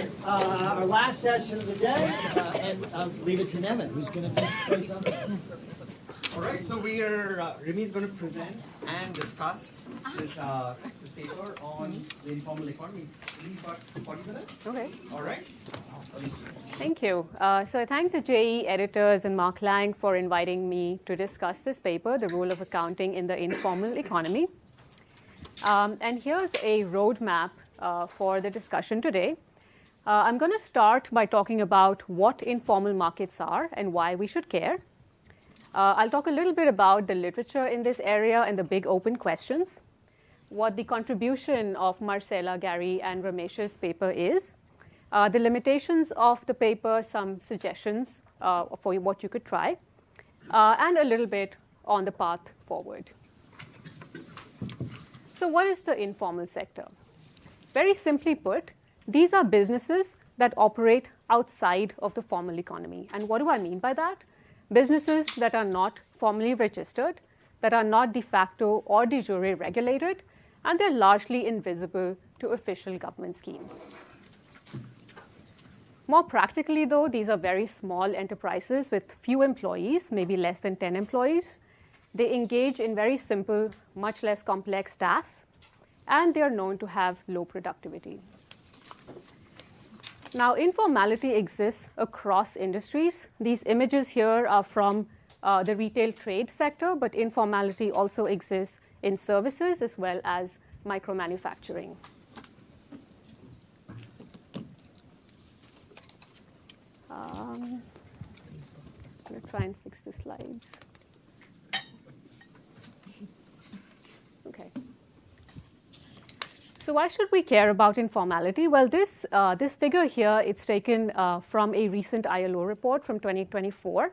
right, our last session of the day, and I'll leave it to Neman, who's going to say something. All right, so we are, Remy is going to present and discuss this paper on the informal economy. We've got 40 minutes. Okay. All right. Thank you. So I thank the JE editors and Mark Lang for inviting me to discuss this paper, The Role of Accounting in the Informal Economy. And here's a roadmap for the discussion today. I'm going to start by talking about what informal markets are and why we should care. I'll talk a little bit about the literature in this area and the big open questions, what the contribution of Marcela, Gary, and Ramesh's paper is, the limitations of the paper, some suggestions for what you could try, and a little bit on the path forward. So what is the informal sector? Very simply put, these are businesses that operate outside of the formal economy. And what do I mean by that? Businesses that are not formally registered, that are not de facto or de jure regulated, and they're largely invisible to official government schemes. More practically, though, these are very small enterprises with few employees, maybe less than 10 employees. They engage in very simple, much less complex tasks, and they are known to have low productivity. Now, informality exists across industries. These images here are from the retail trade sector, but informality also exists in services as well as micro-manufacturing. I'm going to try and fix the slides. Okay. So why should we care about informality? Well, this figure here, it's taken from a recent ILO report from 2024.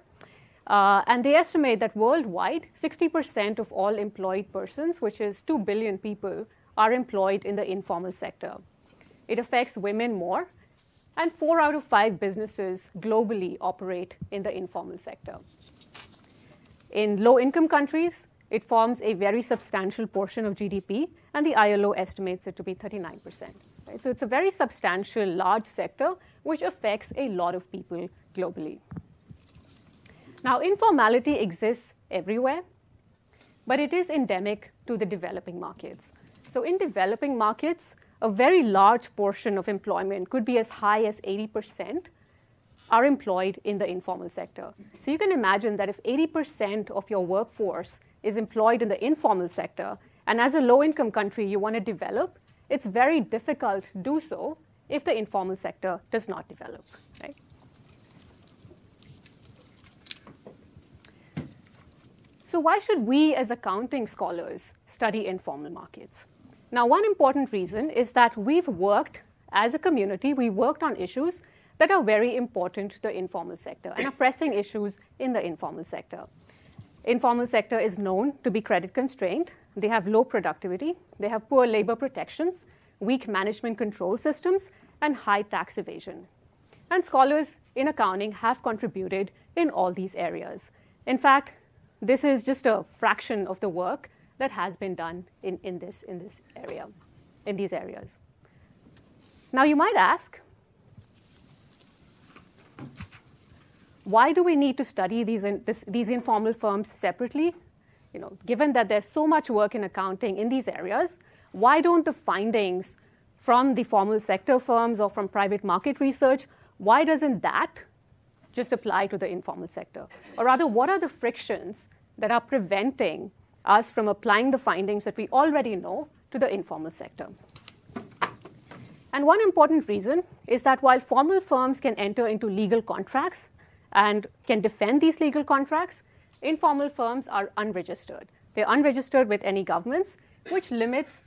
And they estimate that worldwide, 60% of all employed persons, which is 2 billion people, are employed in the informal sector. It affects women more. And 4 out of 5 businesses globally operate in the informal sector. In low-income countries, it forms a very substantial portion of GDP, and the ILO estimates it to be 39%. Right? So it's a very substantial, large sector, which affects a lot of people globally. Now, informality exists everywhere, but it is endemic to the developing markets. So in developing markets, a very large portion of employment could be as high as 80% are employed in the informal sector. So you can imagine that if 80% of your workforce is employed in the informal sector, and as a low-income country you want to develop, it's very difficult to do so if the informal sector does not develop. Right? So why should we as accounting scholars study informal markets? Now, one important reason is that we've worked as a community, we worked on issues that are very important to the informal sector and are pressing issues in the informal sector. Informal sector is known to be credit constrained. They have low productivity. They have poor labor protections, weak management control systems, and high tax evasion. And scholars in accounting have contributed in all these areas. In fact, this is just a fraction of the work that has been done in these areas. Now, you might ask, why do we need to study these informal firms separately? Given that there's so much work in accounting in these areas, why don't the findings from the formal sector firms or from private market research, why doesn't that just apply to the informal sector? Or rather, what are the frictions that are preventing us from applying the findings that we already know to the informal sector? And one important reason is that while formal firms can enter into legal contracts and can defend these legal contracts, informal firms are unregistered. They're unregistered with any governments, which limits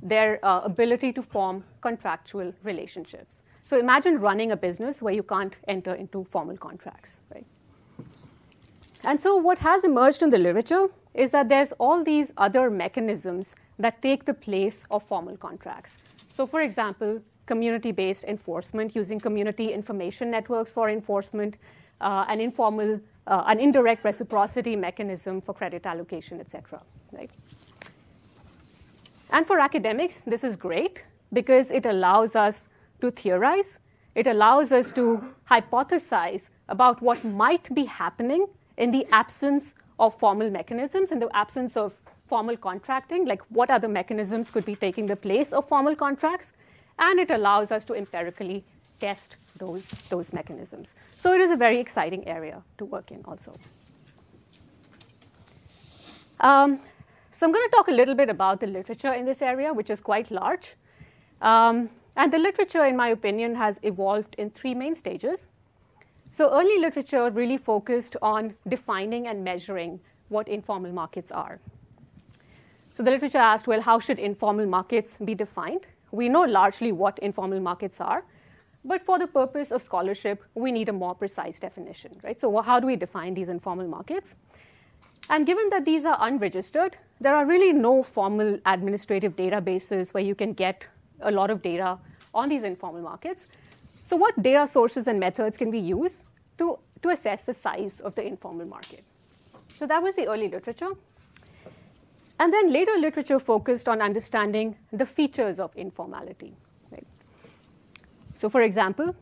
their ability to form contractual relationships. So imagine running a business where you can't enter into formal contracts, right? And so what has emerged in the literature is that there's all these other mechanisms that take the place of formal contracts. So for example, community-based enforcement using community information networks for enforcement, an indirect reciprocity mechanism for credit allocation, et cetera. Right? And for academics, this is great because it allows us to theorize. It allows us to hypothesize about what might be happening in the absence of formal mechanisms, in the absence of formal contracting, like what other mechanisms could be taking the place of formal contracts, and it allows us to empirically test those mechanisms. So it is a very exciting area to work in also. So I'm going to talk a little bit about the literature in this area, which is quite large. And the literature, in my opinion, has evolved in three main stages. So early literature really focused on defining and measuring what informal markets are. So the literature asked, well, how should informal markets be defined? We know largely what informal markets are, but for the purpose of scholarship, we need a more precise definition, right? So how do we define these informal markets? And given that these are unregistered, there are really no formal administrative databases where you can get a lot of data on these informal markets. So what data sources and methods can we use to assess the size of the informal market? So that was the early literature. And then later literature focused on understanding the features of informality. Right? So for example,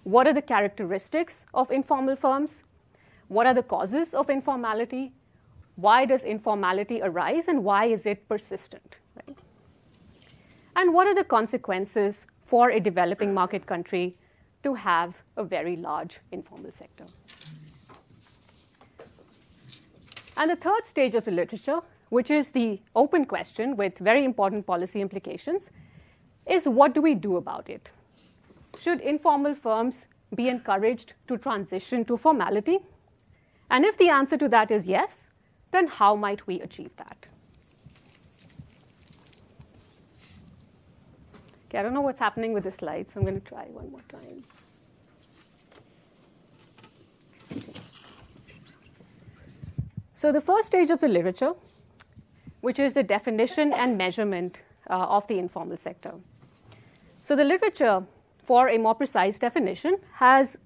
what are the characteristics of informal firms? What are the causes of informality? Why does informality arise, and why is it persistent? Right? And what are the consequences for a developing market country to have a very large informal sector? And the third stage of the literature, which is the open question with very important policy implications, is what do we do about it? Should informal firms be encouraged to transition to formality? And if the answer to that is yes, then how might we achieve that? Okay, I don't know what's happening with the slides, so I'm going to try one more time. So the first stage of the literature, which is the definition and measurement of the informal sector. So the literature, for a more precise definition, has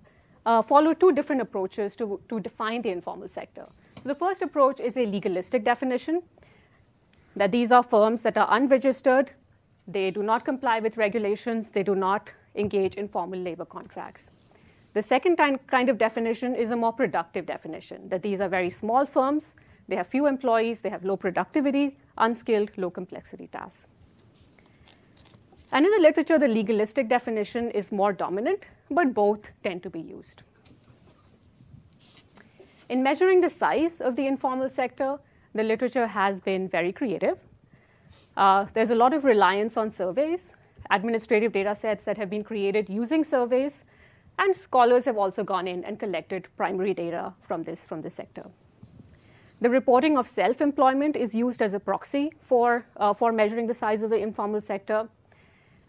followed two different approaches to define the informal sector. The first approach is a legalistic definition, that these are firms that are unregistered, they do not comply with regulations, they do not engage in formal labor contracts. The second kind of definition is a more productive definition, that these are very small firms, they have few employees, they have low productivity, unskilled, low complexity tasks. And in the literature, the legalistic definition is more dominant, but both tend to be used. In measuring the size of the informal sector, the literature has been very creative. There's a lot of reliance on surveys, administrative data sets that have been created using surveys, and scholars have also gone in and collected primary data from this sector. The reporting of self-employment is used as a proxy for measuring the size of the informal sector.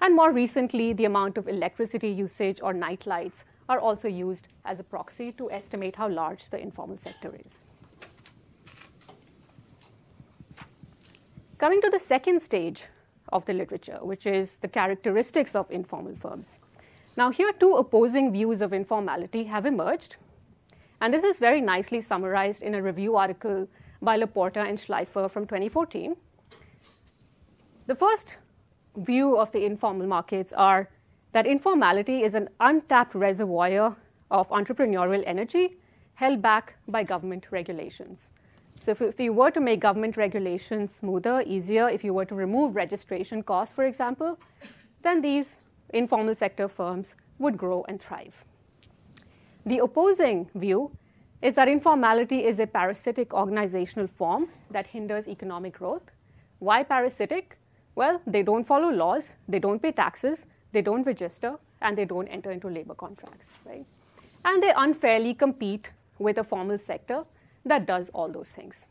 And more recently, the amount of electricity usage or night lights are also used as a proxy to estimate how large the informal sector is. Coming to the second stage of the literature, which is the characteristics of informal firms. Now here, two opposing views of informality have emerged. And this is very nicely summarized in a review article by Laporta and Schleifer from 2014. The first view of the informal markets are that informality is an untapped reservoir of entrepreneurial energy held back by government regulations. So if you were to make government regulations smoother, easier, if you were to remove registration costs, for example, then these informal sector firms would grow and thrive. The opposing view is that informality is a parasitic organizational form that hinders economic growth. Why parasitic? Well, they don't follow laws, they don't pay taxes, they don't register, and they don't enter into labor contracts, right? And they unfairly compete with a formal sector that does all those things.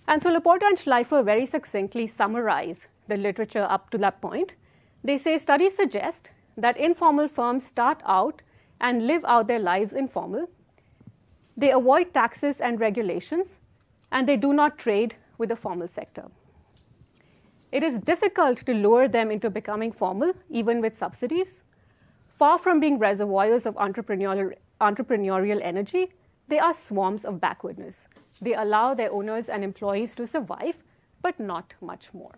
And so Laporta and Schleifer very succinctly summarize the literature up to that point. They say studies suggest that informal firms start out and live out their lives informal. They avoid taxes and regulations, and they do not trade with the formal sector. It is difficult to lure them into becoming formal, even with subsidies. Far from being reservoirs of entrepreneurial energy, they are swarms of backwardness. They allow their owners and employees to survive, but not much more.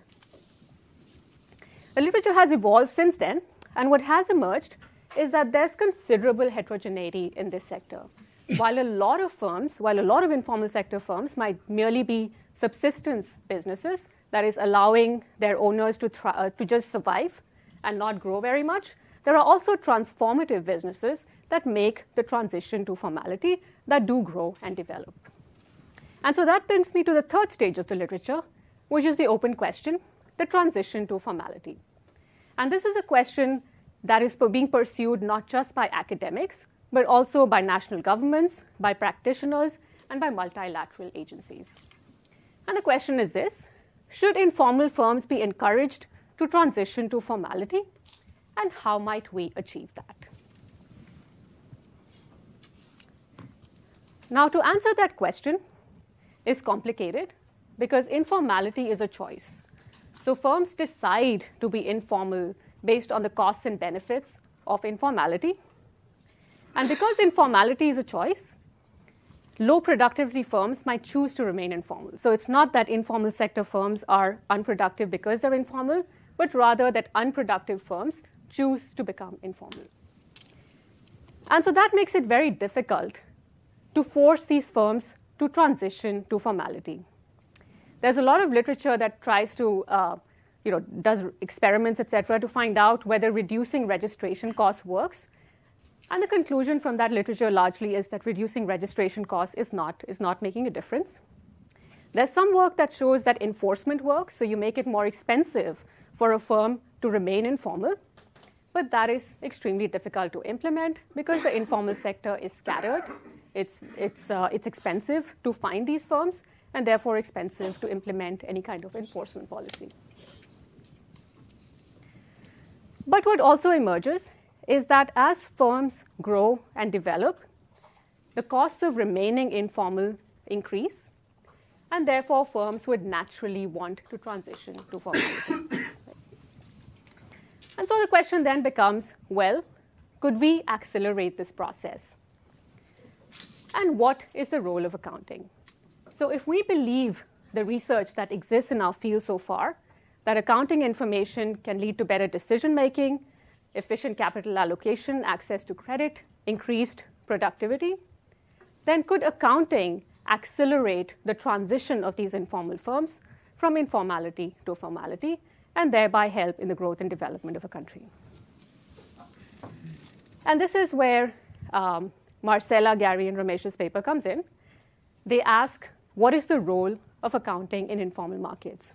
The literature has evolved since then, and what has emerged is that there's considerable heterogeneity in this sector. While a lot of informal sector firms might merely be subsistence businesses, that is allowing their owners to just survive and not grow very much, there are also transformative businesses that make the transition to formality, that do grow and develop. And so that brings me to the third stage of the literature, which is the open question, the transition to formality. And this is a question that is being pursued not just by academics, but also by national governments, by practitioners, and by multilateral agencies. And the question is this: should informal firms be encouraged to transition to formality, and how might we achieve that? Now, to answer that question is complicated because informality is a choice. So firms decide to be informal based on the costs and benefits of informality. And because informality is a choice, low productivity firms might choose to remain informal. So it's not that informal sector firms are unproductive because they're informal, but rather that unproductive firms choose to become informal. And so that makes it very difficult to force these firms to transition to formality. There's a lot of literature that tries to, does experiments, et cetera, to find out whether reducing registration costs works. And the conclusion from that literature largely is that reducing registration costs is not making a difference. There's some work that shows that enforcement works, so you make it more expensive for a firm to remain informal, but that is extremely difficult to implement because the informal sector is scattered. It's expensive to find these firms, and therefore expensive to implement any kind of enforcement policy. But what also emerges is that as firms grow and develop, the costs of remaining informal increase, and therefore firms would naturally want to transition to formality. And so the question then becomes, well, could we accelerate this process? And what is the role of accounting? So if we believe the research that exists in our field so far, that accounting information can lead to better decision-making, efficient capital allocation, access to credit, increased productivity, then could accounting accelerate the transition of these informal firms from informality to formality, and thereby help in the growth and development of a country? And this is where Marcela, Gary, and Ramesh's paper comes in. They ask, what is the role of accounting in informal markets?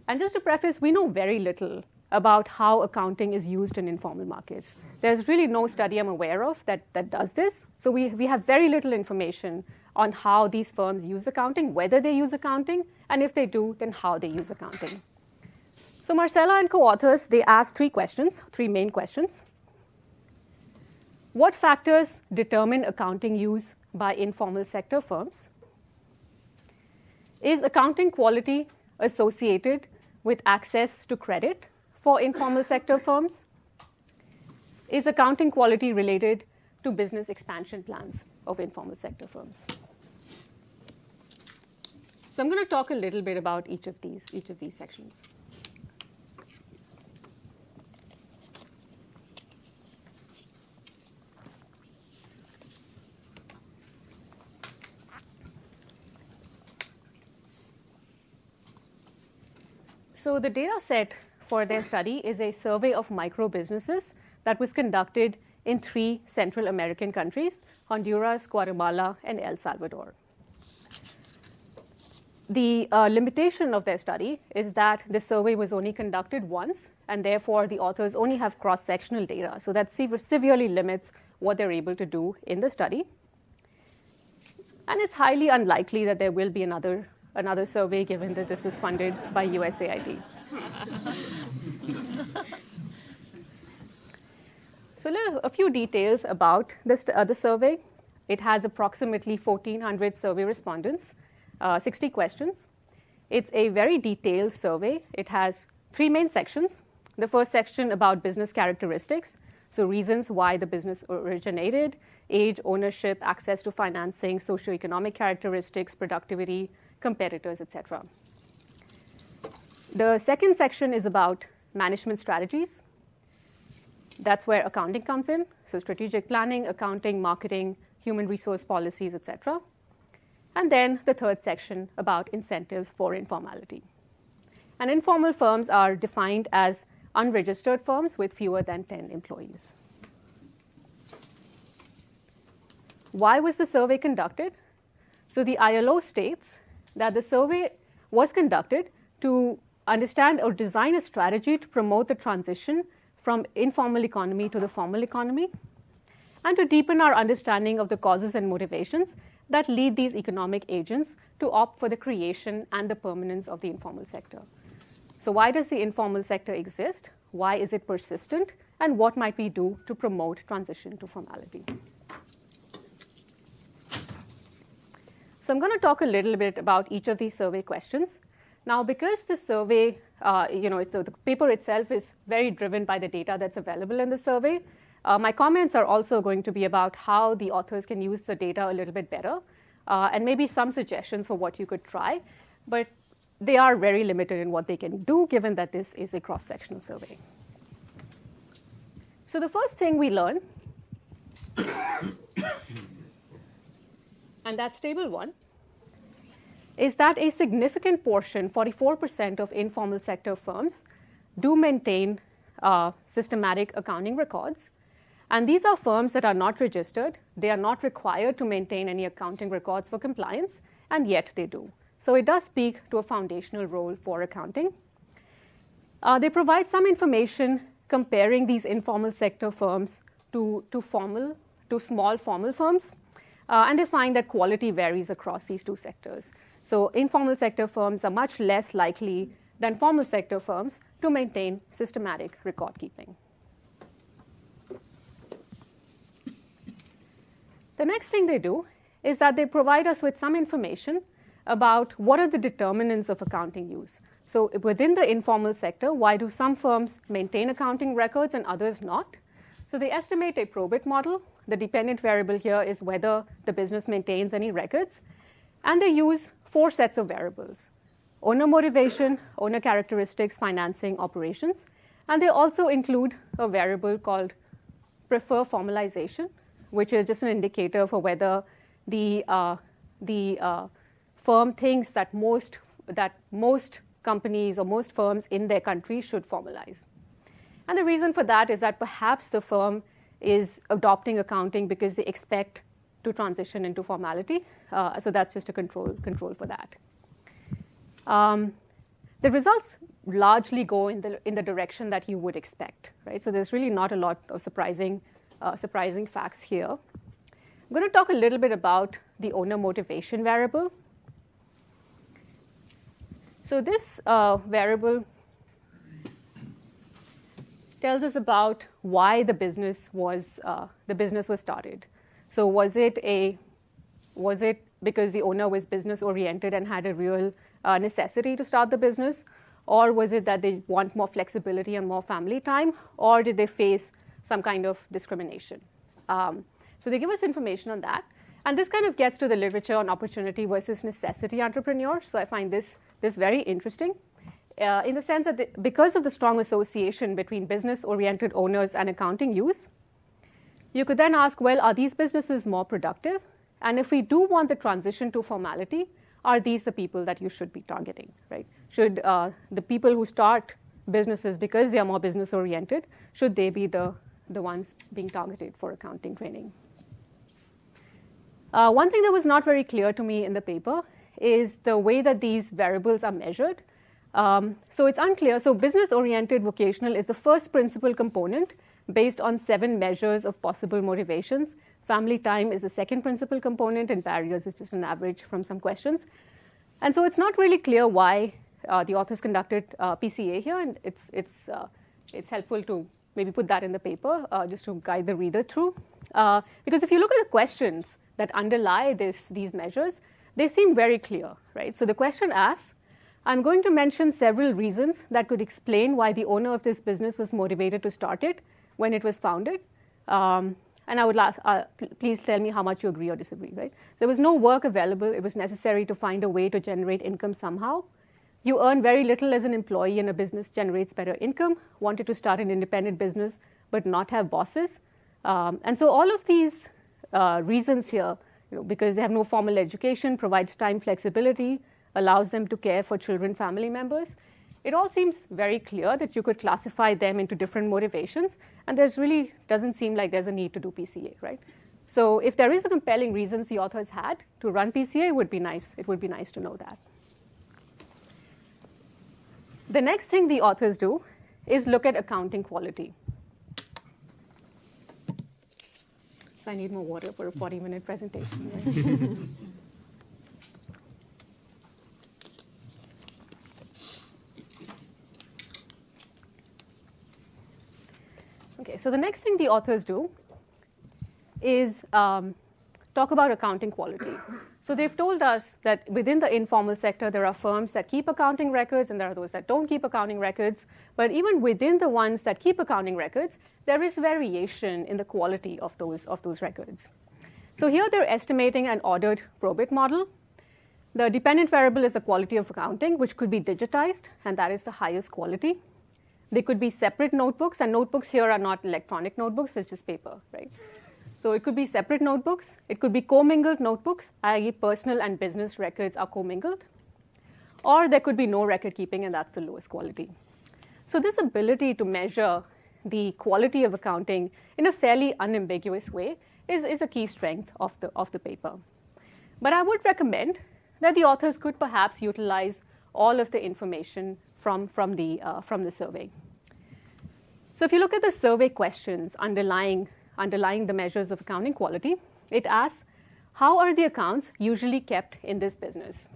And just to preface, we know very little about how accounting is used in informal markets. There's really no study I'm aware of that does this. So we have very little information on how these firms use accounting, whether they use accounting, and if they do, then how they use accounting. So Marcela and co-authors, they asked three main questions. What factors determine accounting use by informal sector firms? Is accounting quality associated with access to credit for informal sector firms? Is accounting quality related to business expansion plans of informal sector firms? So I'm going to talk a little bit about each of these sections. So the data set for their study is a survey of micro businesses that was conducted in 3 Central American countries, Honduras, Guatemala, and El Salvador. The limitation of their study is that the survey was only conducted once, and therefore the authors only have cross-sectional data. So that severely limits what they're able to do in the study. And it's highly unlikely that there will be another survey, given that this was funded by USAID. So a few details about the survey. It has approximately 1,400 survey respondents, 60 questions. It's a very detailed survey. It has 3 main sections. The first section about business characteristics, so reasons why the business originated, age, ownership, access to financing, socioeconomic characteristics, productivity, competitors, etc. The second section is about management strategies. That's where accounting comes in. So strategic planning, accounting, marketing, human resource policies, etc. And then the third section about incentives for informality. And informal firms are defined as unregistered firms with fewer than 10 employees. Why was the survey conducted? So the ILO states that the survey was conducted to understand or design a strategy to promote the transition from informal economy to the formal economy, and to deepen our understanding of the causes and motivations that lead these economic agents to opt for the creation and the permanence of the informal sector. So why does the informal sector exist? Why is it persistent? And what might we do to promote transition to formality? So I'm going to talk a little bit about each of these survey questions. Now, because the survey, the paper itself is very driven by the data that's available in the survey, my comments are also going to be about how the authors can use the data a little bit better, and maybe some suggestions for what you could try. But they are very limited in what they can do, given that this is a cross-sectional survey. So the first thing we learn, and that's table 1, is that a significant portion, 44% of informal sector firms, do maintain systematic accounting records. And these are firms that are not registered. They are not required to maintain any accounting records for compliance, and yet they do. So it does speak to a foundational role for accounting. They provide some information comparing these informal sector firms to small formal firms. And they find that quality varies across these two sectors. So informal sector firms are much less likely than formal sector firms to maintain systematic record keeping. The next thing they do is that they provide us with some information about what are the determinants of accounting use. So within the informal sector, why do some firms maintain accounting records and others not? So they estimate a probit model. The dependent variable here is whether the business maintains any records. And they use 4 sets of variables: owner motivation, owner characteristics, financing, operations. And they also include a variable called prefer formalization, which is just an indicator for whether the firm thinks that most companies or most firms in their country should formalize. And the reason for that is that perhaps the firm is adopting accounting because they expect to transition into formality. So that's just a control for that. The results largely go in the direction that you would expect, right? So there's really not a lot of surprising facts here. I'm going to talk a little bit about the owner motivation variable. So this variable tells us about why the business was started. So was it because the owner was business oriented and had a real necessity to start the business, or was it that they want more flexibility and more family time, or did they face some kind of discrimination? So they give us information on that, and this kind of gets to the literature on opportunity versus necessity entrepreneurs. So I find this very interesting. In the sense that because of the strong association between business-oriented owners and accounting use, you could then ask, well, are these businesses more productive? And if we do want the transition to formality, are these the people that you should be targeting, right? Should the people who start businesses because they are more business-oriented, should they be the ones being targeted for accounting training? One thing that was not very clear to me in the paper is the way that these variables are measured. So it's unclear. So business-oriented vocational is the first principal component based on 7 measures of possible motivations. Family time is the second principal component, and barriers is just an average from some questions. And so it's not really clear why the authors conducted PCA here, and it's helpful to maybe put that in the paper just to guide the reader through. Because if you look at the questions that underlie these measures, they seem very clear, right? So the question asks, I'm going to mention several reasons that could explain why the owner of this business was motivated to start it when it was founded. And I would ask, please tell me how much you agree or disagree, right? There was no work available. It was necessary to find a way to generate income somehow. You earn very little as an employee and a business generates better income, wanted to start an independent business but not have bosses. And so all of these reasons here, because they have no formal education, provides time flexibility, allows them to care for children, family members. It all seems very clear that you could classify them into different motivations, and there's really doesn't seem like there's a need to do PCA, right? So if there is a compelling reasons the authors had to run PCA, it would be nice. It would be nice to know that. The next thing the authors do is look at accounting quality. So I need more water for a 40-minute presentation. Right? Okay, so the next thing the authors do is talk about accounting quality. So they've told us that within the informal sector, there are firms that keep accounting records and there are those that don't keep accounting records. But even within the ones that keep accounting records, there is variation in the quality of those records. So here they're estimating an ordered probate model. The dependent variable is the quality of accounting, which could be digitized, and that is the highest quality. They could be separate notebooks, and notebooks here are not electronic notebooks, it's just paper, right? So it could be separate notebooks. It could be commingled notebooks, i.e. personal and business records are commingled. Or there could be no record keeping, and that's the lowest quality. So this ability to measure the quality of accounting in a fairly unambiguous way is a key strength of the paper. But I would recommend that the authors could perhaps utilize all of the information from the survey. So if you look at the survey questions underlying the measures of accounting quality, it asks, how are the accounts usually kept in this business?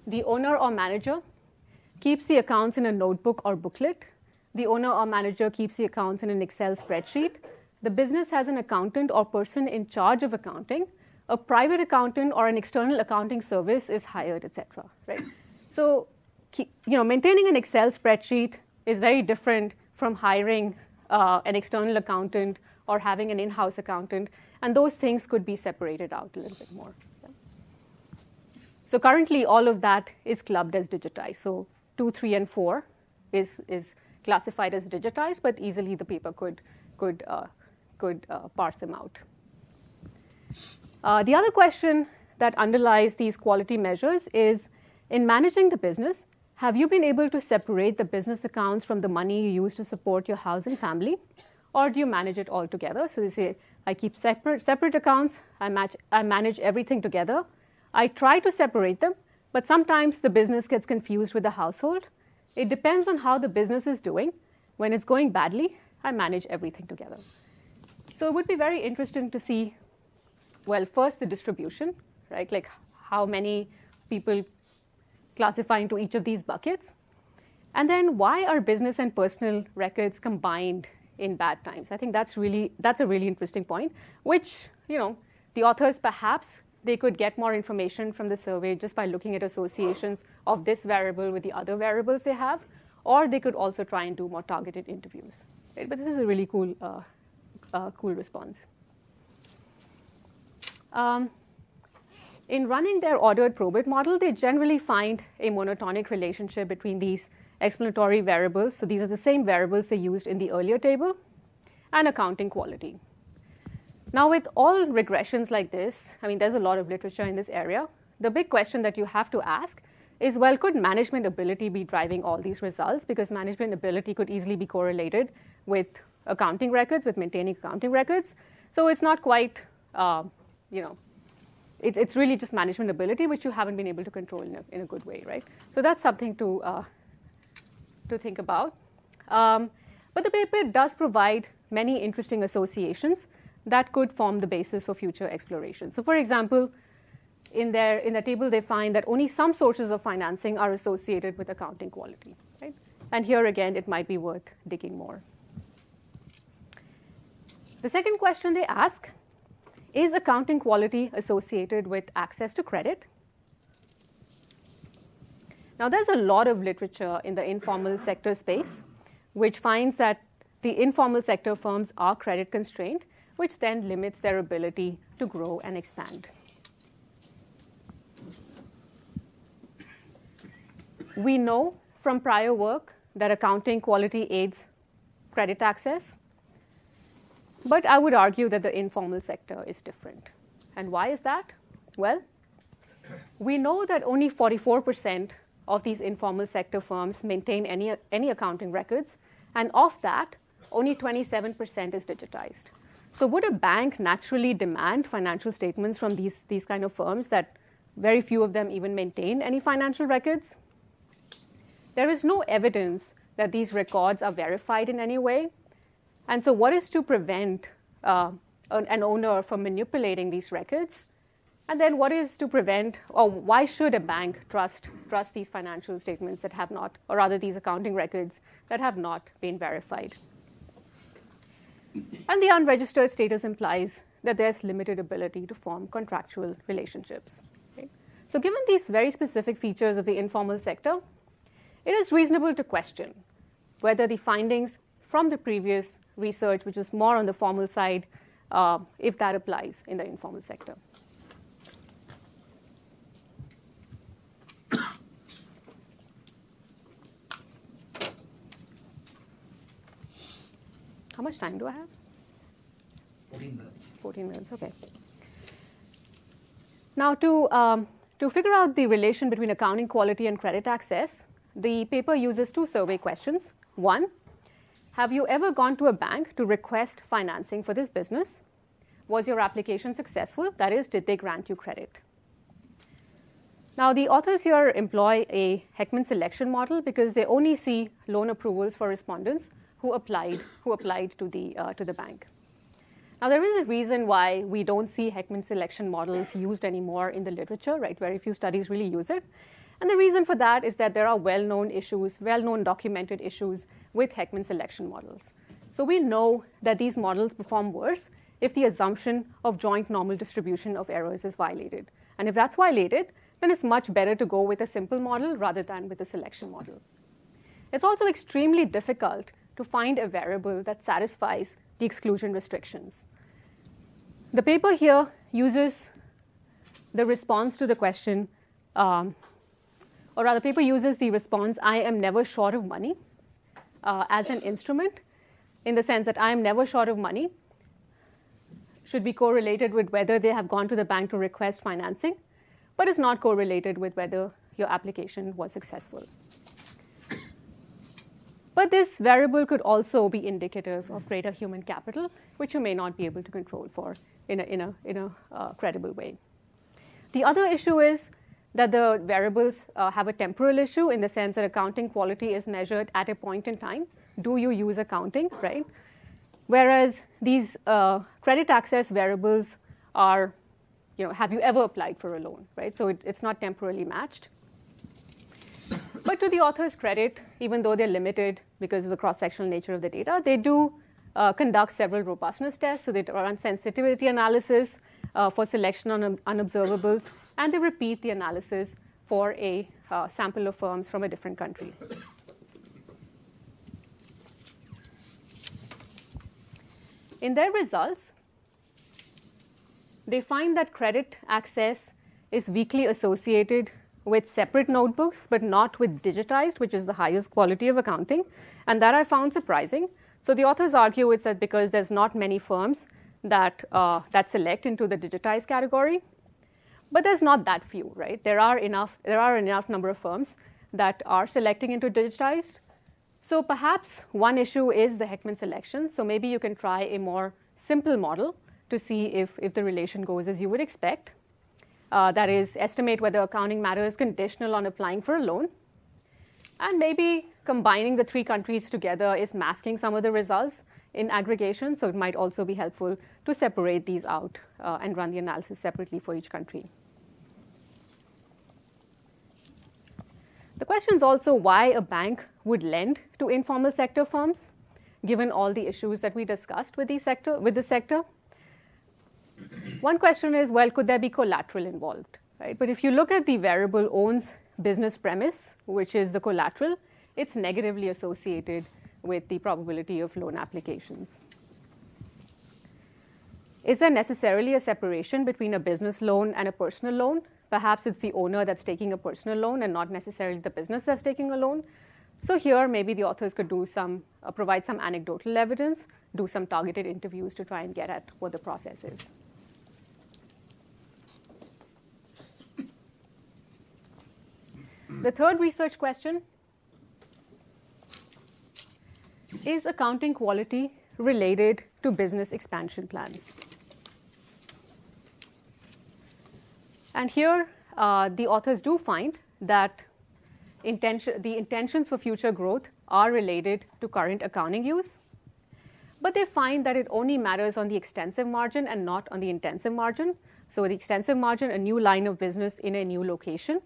The owner or manager keeps the accounts in a notebook or booklet. The owner or manager keeps the accounts in an Excel spreadsheet. The business has an accountant or person in charge of accounting. A private accountant or an external accounting service is hired, etc. Right? So, maintaining an Excel spreadsheet is very different from hiring an external accountant or having an in-house accountant, and those things could be separated out a little bit more. Yeah. So currently, all of that is clubbed as digitized. So 2, 3, and 4 is classified as digitized, but easily the paper could parse them out. The other question that underlies these quality measures is, in managing the business, have you been able to separate the business accounts from the money you use to support your house and family? Or do you manage it all together? So they say, I keep separate accounts, I manage everything together. I try to separate them, but sometimes the business gets confused with the household. It depends on how the business is doing. When it's going badly, I manage everything together. So it would be very interesting to see, well, first the distribution, right? Like how many people classify into each of these buckets. And then why are business and personal records combined in bad times? I think that's a really interesting point, which, the authors perhaps they could get more information from the survey just by looking at associations of this variable with the other variables they have, or they could also try and do more targeted interviews. Right? But this is a really cool response. In running their ordered probate model, they generally find a monotonic relationship between these explanatory variables. So these are the same variables they used in the earlier table, and accounting quality. Now, with all regressions like this, there's a lot of literature in this area. The big question that you have to ask is, well, could management ability be driving all these results? Because management ability could easily be correlated with accounting records, with maintaining accounting records. So it's not quite, it's really just management ability, which you haven't been able to control in a good way, right? So that's something to think about. But the paper does provide many interesting associations that could form the basis for future exploration. So for example, in the table, they find that only some sources of financing are associated with accounting quality, right? And here again, it might be worth digging more. The second question they ask, is accounting quality associated with access to credit? Now, there's a lot of literature in the informal sector space, which finds that the informal sector firms are credit constrained, which then limits their ability to grow and expand. We know from prior work that accounting quality aids credit access. But I would argue that the informal sector is different. And why is that? Well, we know that only 44% of these informal sector firms maintain any accounting records, and of that, only 27% is digitized. So would a bank naturally demand financial statements from these kind of firms that very few of them even maintain any financial records? There is no evidence that these records are verified in any way. And so what is to prevent an owner from manipulating these records? And then what is to prevent, or why should a bank trust these financial statements that have not, or rather these accounting records that have not been verified? And the unregistered status implies that there's limited ability to form contractual relationships. Okay? So given these very specific features of the informal sector, it is reasonable to question whether the findings from the previous research, which is more on the formal side, if that applies in the informal sector. How much time do I have? 14 minutes. 14 minutes, okay. Now, to figure out the relation between accounting quality and credit access, the paper uses two survey questions. One, have you ever gone to a bank to request financing for this business? Was your application successful? That is, did they grant you credit? Now, the authors here employ a Heckman selection model because they only see loan approvals for respondents who applied to the bank. Now, there is a reason why we don't see Heckman selection models used anymore in the literature, right? Very few studies really use it. And the reason for that is that there are well-known issues, well-known documented issues with Heckman selection models. So we know that these models perform worse if the assumption of joint normal distribution of errors is violated. And if that's violated, then it's much better to go with a simple model rather than with a selection model. It's also extremely difficult to find a variable that satisfies the exclusion restrictions. The paper here uses the response to the question, or rather, the paper uses the response, I am never short of money, as an instrument, in the sense that I am never short of money should be correlated with whether they have gone to the bank to request financing, but is not correlated with whether your application was successful. But this variable could also be indicative of greater human capital, which you may not be able to control for in a credible way. The other issue is that the variables have a temporal issue in the sense that accounting quality is measured at a point in time. Do you use accounting, right? Whereas these credit access variables are, have you ever applied for a loan, right? So it's not temporally matched. But to the author's credit, even though they're limited because of the cross-sectional nature of the data, they do conduct several robustness tests. So they run sensitivity analysis for selection on unobservables, and they repeat the analysis for a sample of firms from a different country. In their results, they find that credit access is weakly associated with separate notebooks, but not with digitized, which is the highest quality of accounting. And that I found surprising. So the authors argue it's that because there's not many firms that select into the digitized category, but there's not that few, right? There are enough number of firms that are selecting into digitized. So perhaps one issue is the Heckman selection. So maybe you can try a more simple model to see if the relation goes as you would expect. That is, estimate whether accounting matter is conditional on applying for a loan. And maybe combining the three countries together is masking some of the results in aggregation. So it might also be helpful to separate these out and run the analysis separately for each country. The question is also why a bank would lend to informal sector firms, given all the issues that we discussed with the sector. One question is, well, could there be collateral involved, right? But if you look at the variable owns business premise, which is the collateral, it's negatively associated with the probability of loan applications. Is there necessarily a separation between a business loan and a personal loan? Perhaps it's the owner that's taking a personal loan and not necessarily the business that's taking a loan. So here, maybe the authors could do provide some anecdotal evidence, do some targeted interviews to try and get at what the process is. The third research question: is accounting quality related to business expansion plans? And here, the authors do find that the intentions for future growth are related to current accounting use, but they find that it only matters on the extensive margin and not on the intensive margin. So the extensive margin, a new line of business in a new location.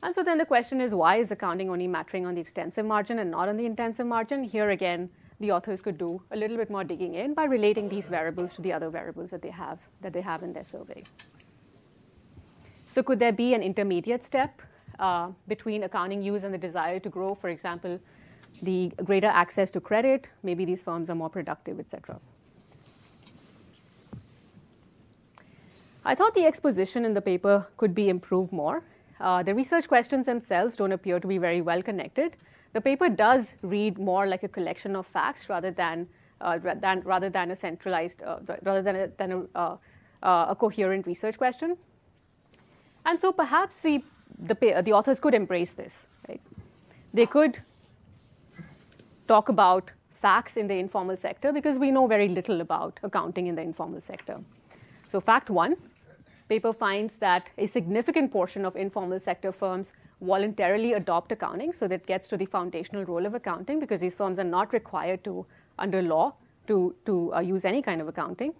And so then the question is, why is accounting only mattering on the extensive margin and not on the intensive margin? Here again, the authors could do a little bit more digging in by relating these variables to the other variables that they have in their survey. So could there be an intermediate step between accounting use and the desire to grow? For example, the greater access to credit, maybe these firms are more productive, etc. I thought the exposition in the paper could be improved more. The research questions themselves don't appear to be very well connected. The paper does read more like a collection of facts rather than a centralized, a coherent research question. And so perhaps the authors could embrace this. Right? They could talk about facts in the informal sector because we know very little about accounting in the informal sector. So fact one, paper finds that a significant portion of informal sector firms voluntarily adopt accounting. So that gets to the foundational role of accounting because these firms are not required to, under law, to use any kind of accounting.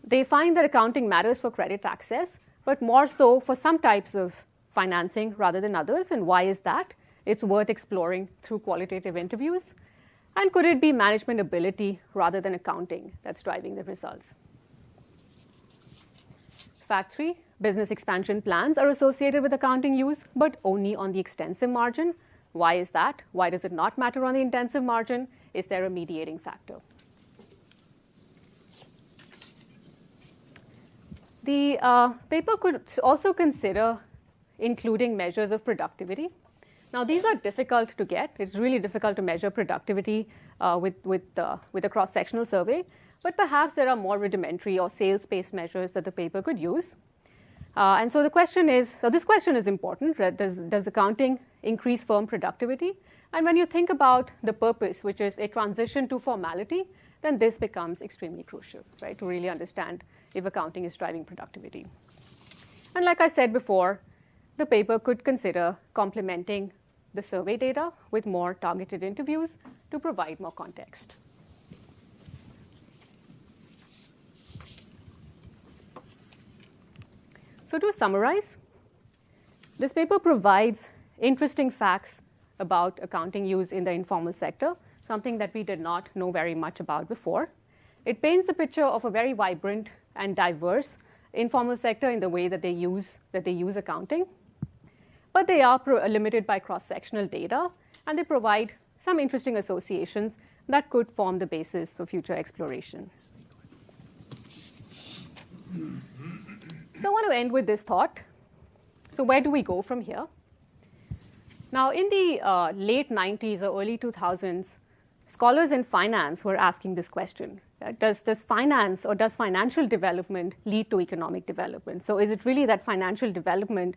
They find that accounting matters for credit access, but more so for some types of financing rather than others. And why is that? It's worth exploring through qualitative interviews. And could it be management ability rather than accounting that's driving the results? Fact three, business expansion plans are associated with accounting use, but only on the extensive margin. Why is that? Why does it not matter on the intensive margin? Is there a mediating factor? The paper could also consider including measures of productivity. Now, these are difficult to get. It's really difficult to measure productivity with a cross-sectional survey. But perhaps there are more rudimentary or sales-based measures that the paper could use. And so the question is, so this question is important, right? Does accounting increase firm productivity? And when you think about the purpose, which is a transition to formality, then this becomes extremely crucial, right, to really understand if accounting is driving productivity. And like I said before, the paper could consider complementing the survey data with more targeted interviews to provide more context. So to summarize, this paper provides interesting facts about accounting use in the informal sector, something that we did not know very much about before. It paints a picture of a very vibrant and diverse informal sector in the way that they use accounting. But they are limited by cross-sectional data, and they provide some interesting associations that could form the basis for future exploration. So I want to end with this thought. So where do we go from here? Now, in the late 90s or early 2000s, scholars in finance were asking this question. Does finance or does financial development lead to economic development? So is it really that financial development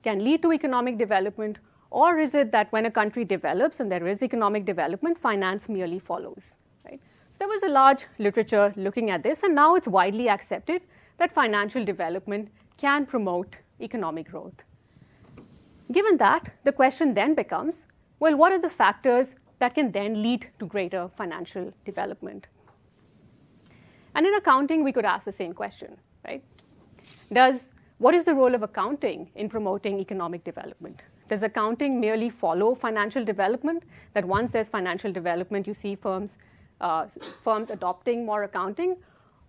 can lead to economic development, or is it that when a country develops and there is economic development, finance merely follows? Right? So there was a large literature looking at this, and now it's widely accepted that financial development can promote economic growth. Given that, the question then becomes, well, what are the factors that can then lead to greater financial development? And in accounting, we could ask the same question, right? What is the role of accounting in promoting economic development? Does accounting merely follow financial development? That once there's financial development, you see firms adopting more accounting?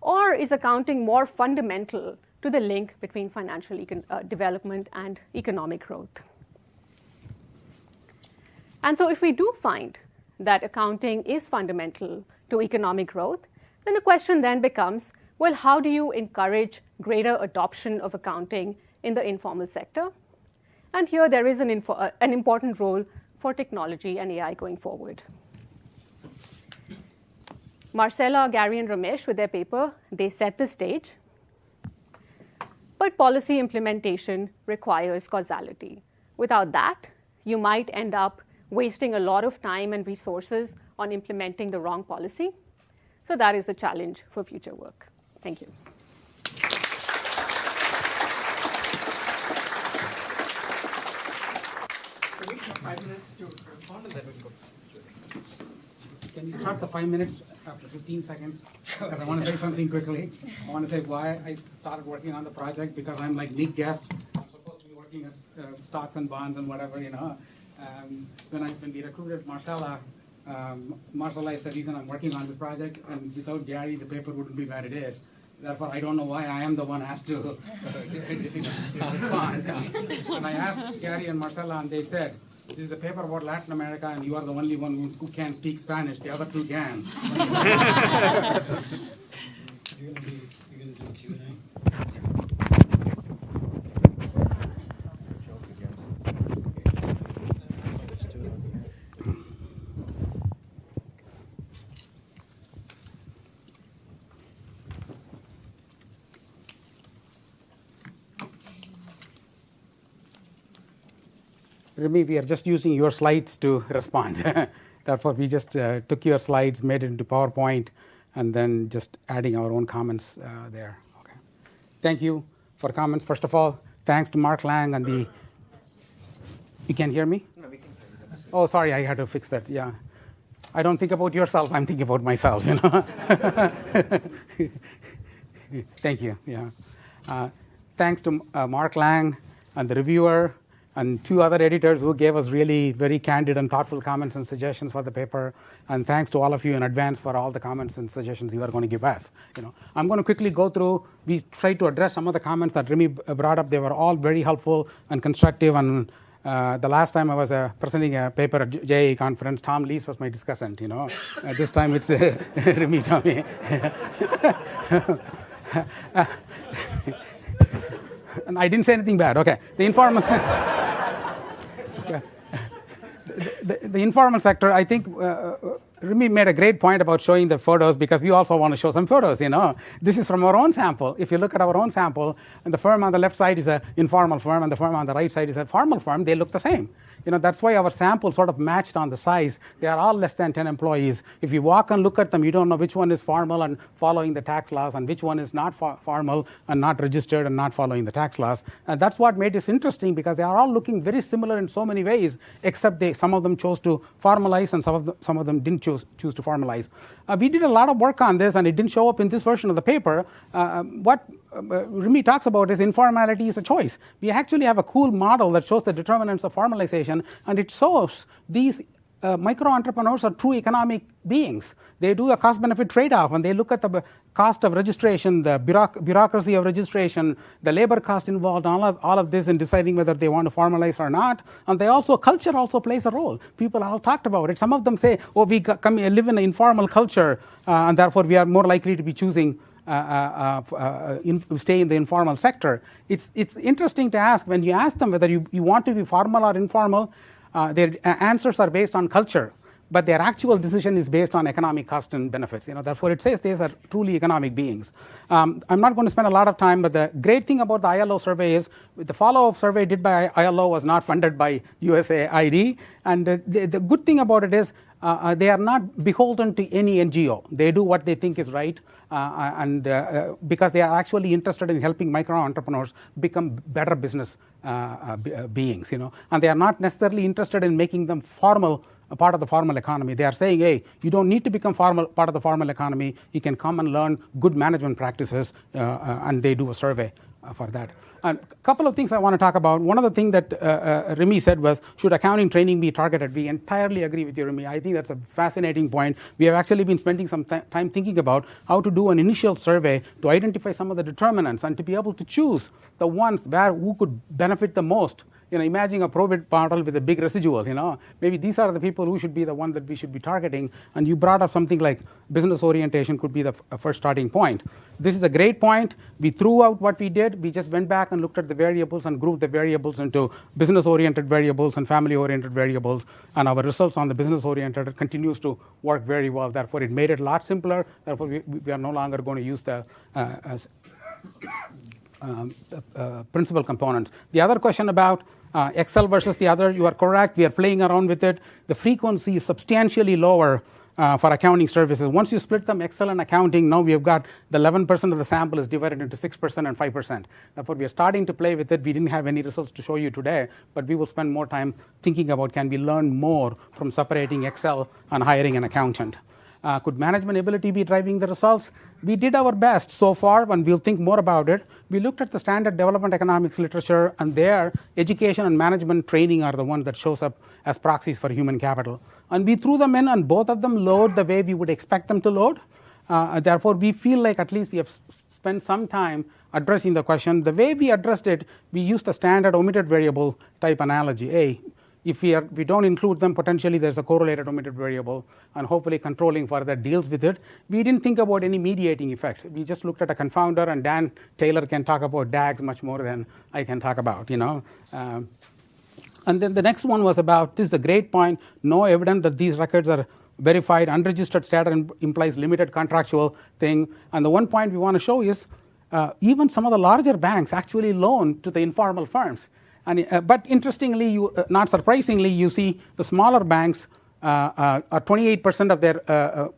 Or is accounting more fundamental to the link between financial development and economic growth? And so if we do find that accounting is fundamental to economic growth, then the question then becomes, well, how do you encourage greater adoption of accounting in the informal sector. And here there is an important role for technology and AI going forward. Marcela, Gary, and Ramesh, with their paper, they set the stage. But policy implementation requires causality. Without that, you might end up wasting a lot of time and resources on implementing the wrong policy. So that is the challenge for future work. Thank you. So we have 5 minutes to respond, and then we'll go. Can you start the 5 minutes after 15 seconds? Because I want to say something quickly. I want to say why I started working on the project, because I'm like Nick Guest. I'm supposed to be working at stocks and bonds and whatever, you know. When we recruited Marcela, Marcela is the reason I'm working on this project, and without Gary, the paper wouldn't be where it is. Therefore, I don't know why I am the one asked to respond. And I asked Gary and Marcela, and they said, this is a paper about Latin America, and you are the only one who can speak Spanish. The other two can. You're gonna do Q&A? Remy, we are just using your slides to respond. Therefore, we just took your slides, made it into PowerPoint, and then just adding our own comments there. Okay. Thank you for comments. First of all, thanks to Mark Lang and the. You can hear me? No, we can hear you. Oh, sorry, I had to fix that. Yeah. I don't think about yourself, I'm thinking about myself, you know. Thank you. Yeah. Thanks to Mark Lang and the reviewer and two other editors who gave us really very candid and thoughtful comments and suggestions for the paper. And thanks to all of you in advance for all the comments and suggestions you are going to give us. You know, I'm going to quickly go through. We tried to address some of the comments that Remy brought up. They were all very helpful and constructive. And the last time I was presenting a paper at JAE conference, Tom Lees was my discussant. You know, this time it's Remy Tommy. And I didn't say anything bad. Okay, the informal. The informal sector, I think Remy made a great point about showing the photos, because we also want to show some photos, you know. This is from our own sample. If you look at our own sample, and the firm on the left side is an informal firm, and the firm on the right side is a formal firm, they look the same. You know, that's why our sample sort of matched on the size. They are all less than 10 employees. If you walk and look at them, you don't know which one is formal and following the tax laws, and which one is not formal and not registered and not following the tax laws. And that's what made this interesting, because they are all looking very similar in so many ways, except some of them chose to formalize and some of them didn't choose to formalize. We did a lot of work on this, and it didn't show up in this version of the paper. What Remy talks about is informality is a choice. We actually have a cool model that shows the determinants of formalization, and it shows these micro entrepreneurs are true economic beings. They do a cost-benefit trade-off, and they look at the cost of registration, the bureaucracy of registration, the labor cost involved, all of this in deciding whether they want to formalize or not. And culture also plays a role. People all talked about it. Some of them say, oh, we live in an informal culture, and therefore we are more likely to be choosing stay in the informal sector. It's interesting to ask, when you ask them whether you want to be formal or informal, their answers are based on culture, but their actual decision is based on economic cost and benefits. You know, therefore it says these are truly economic beings. I'm not going to spend a lot of time, but the great thing about the ILO survey is the follow-up survey did by ILO was not funded by USAID, and the good thing about it is they are not beholden to any NGO. They do what they think is right, and because they are actually interested in helping micro entrepreneurs become better business beings, you know, and they are not necessarily interested in making them a part of the formal economy. They are saying, hey, you don't need to become part of the formal economy. You can come and learn good management practices, and they do a survey for that. And a couple of things I want to talk about. One of the things that Remy said was, should accounting training be targeted? We entirely agree with you, Remy. I think that's a fascinating point. We have actually been spending some time thinking about how to do an initial survey to identify some of the determinants and to be able to choose the ones who could benefit the most imagine a probit model with a big residual. Maybe these are the people who should be the one that we should be targeting. And you brought up something like business orientation could be the first starting point. This is a great point. We threw out what we did. We just went back and looked at the variables and grouped the variables into business-oriented variables and family-oriented variables. And our results on the business-oriented continues to work very well. Therefore, it made it a lot simpler. Therefore, we are no longer going to use the principal components. The other question about Excel versus the other, you are correct. We are playing around with it. The frequency is substantially lower for accounting services. Once you split them, Excel and accounting, now we have got the 11% of the sample is divided into 6% and 5%. Therefore, we are starting to play with it. We didn't have any results to show you today, but we will spend more time thinking about can we learn more from separating Excel and hiring an accountant. Could management ability be driving the results? We did our best so far, and we'll think more about it. We looked at the standard development economics literature, and there, education and management training are the ones that shows up as proxies for human capital. And we threw them in, and both of them load the way we would expect them to load. Therefore, we feel like at least we have spent some time addressing the question. The way we addressed it, we used a standard omitted variable type analogy. If we don't include them, potentially there's a correlated omitted variable, and hopefully controlling further deals with it. We didn't think about any mediating effect. We just looked at a confounder, and Dan Taylor can talk about DAGs much more than I can talk about. And then the next one was about, this is a great point, no evidence that these records are verified. Unregistered status implies limited contractual thing. And the one point we want to show is even some of the larger banks actually loan to the informal firms. But interestingly, not surprisingly, you see the smaller banks are 28% of their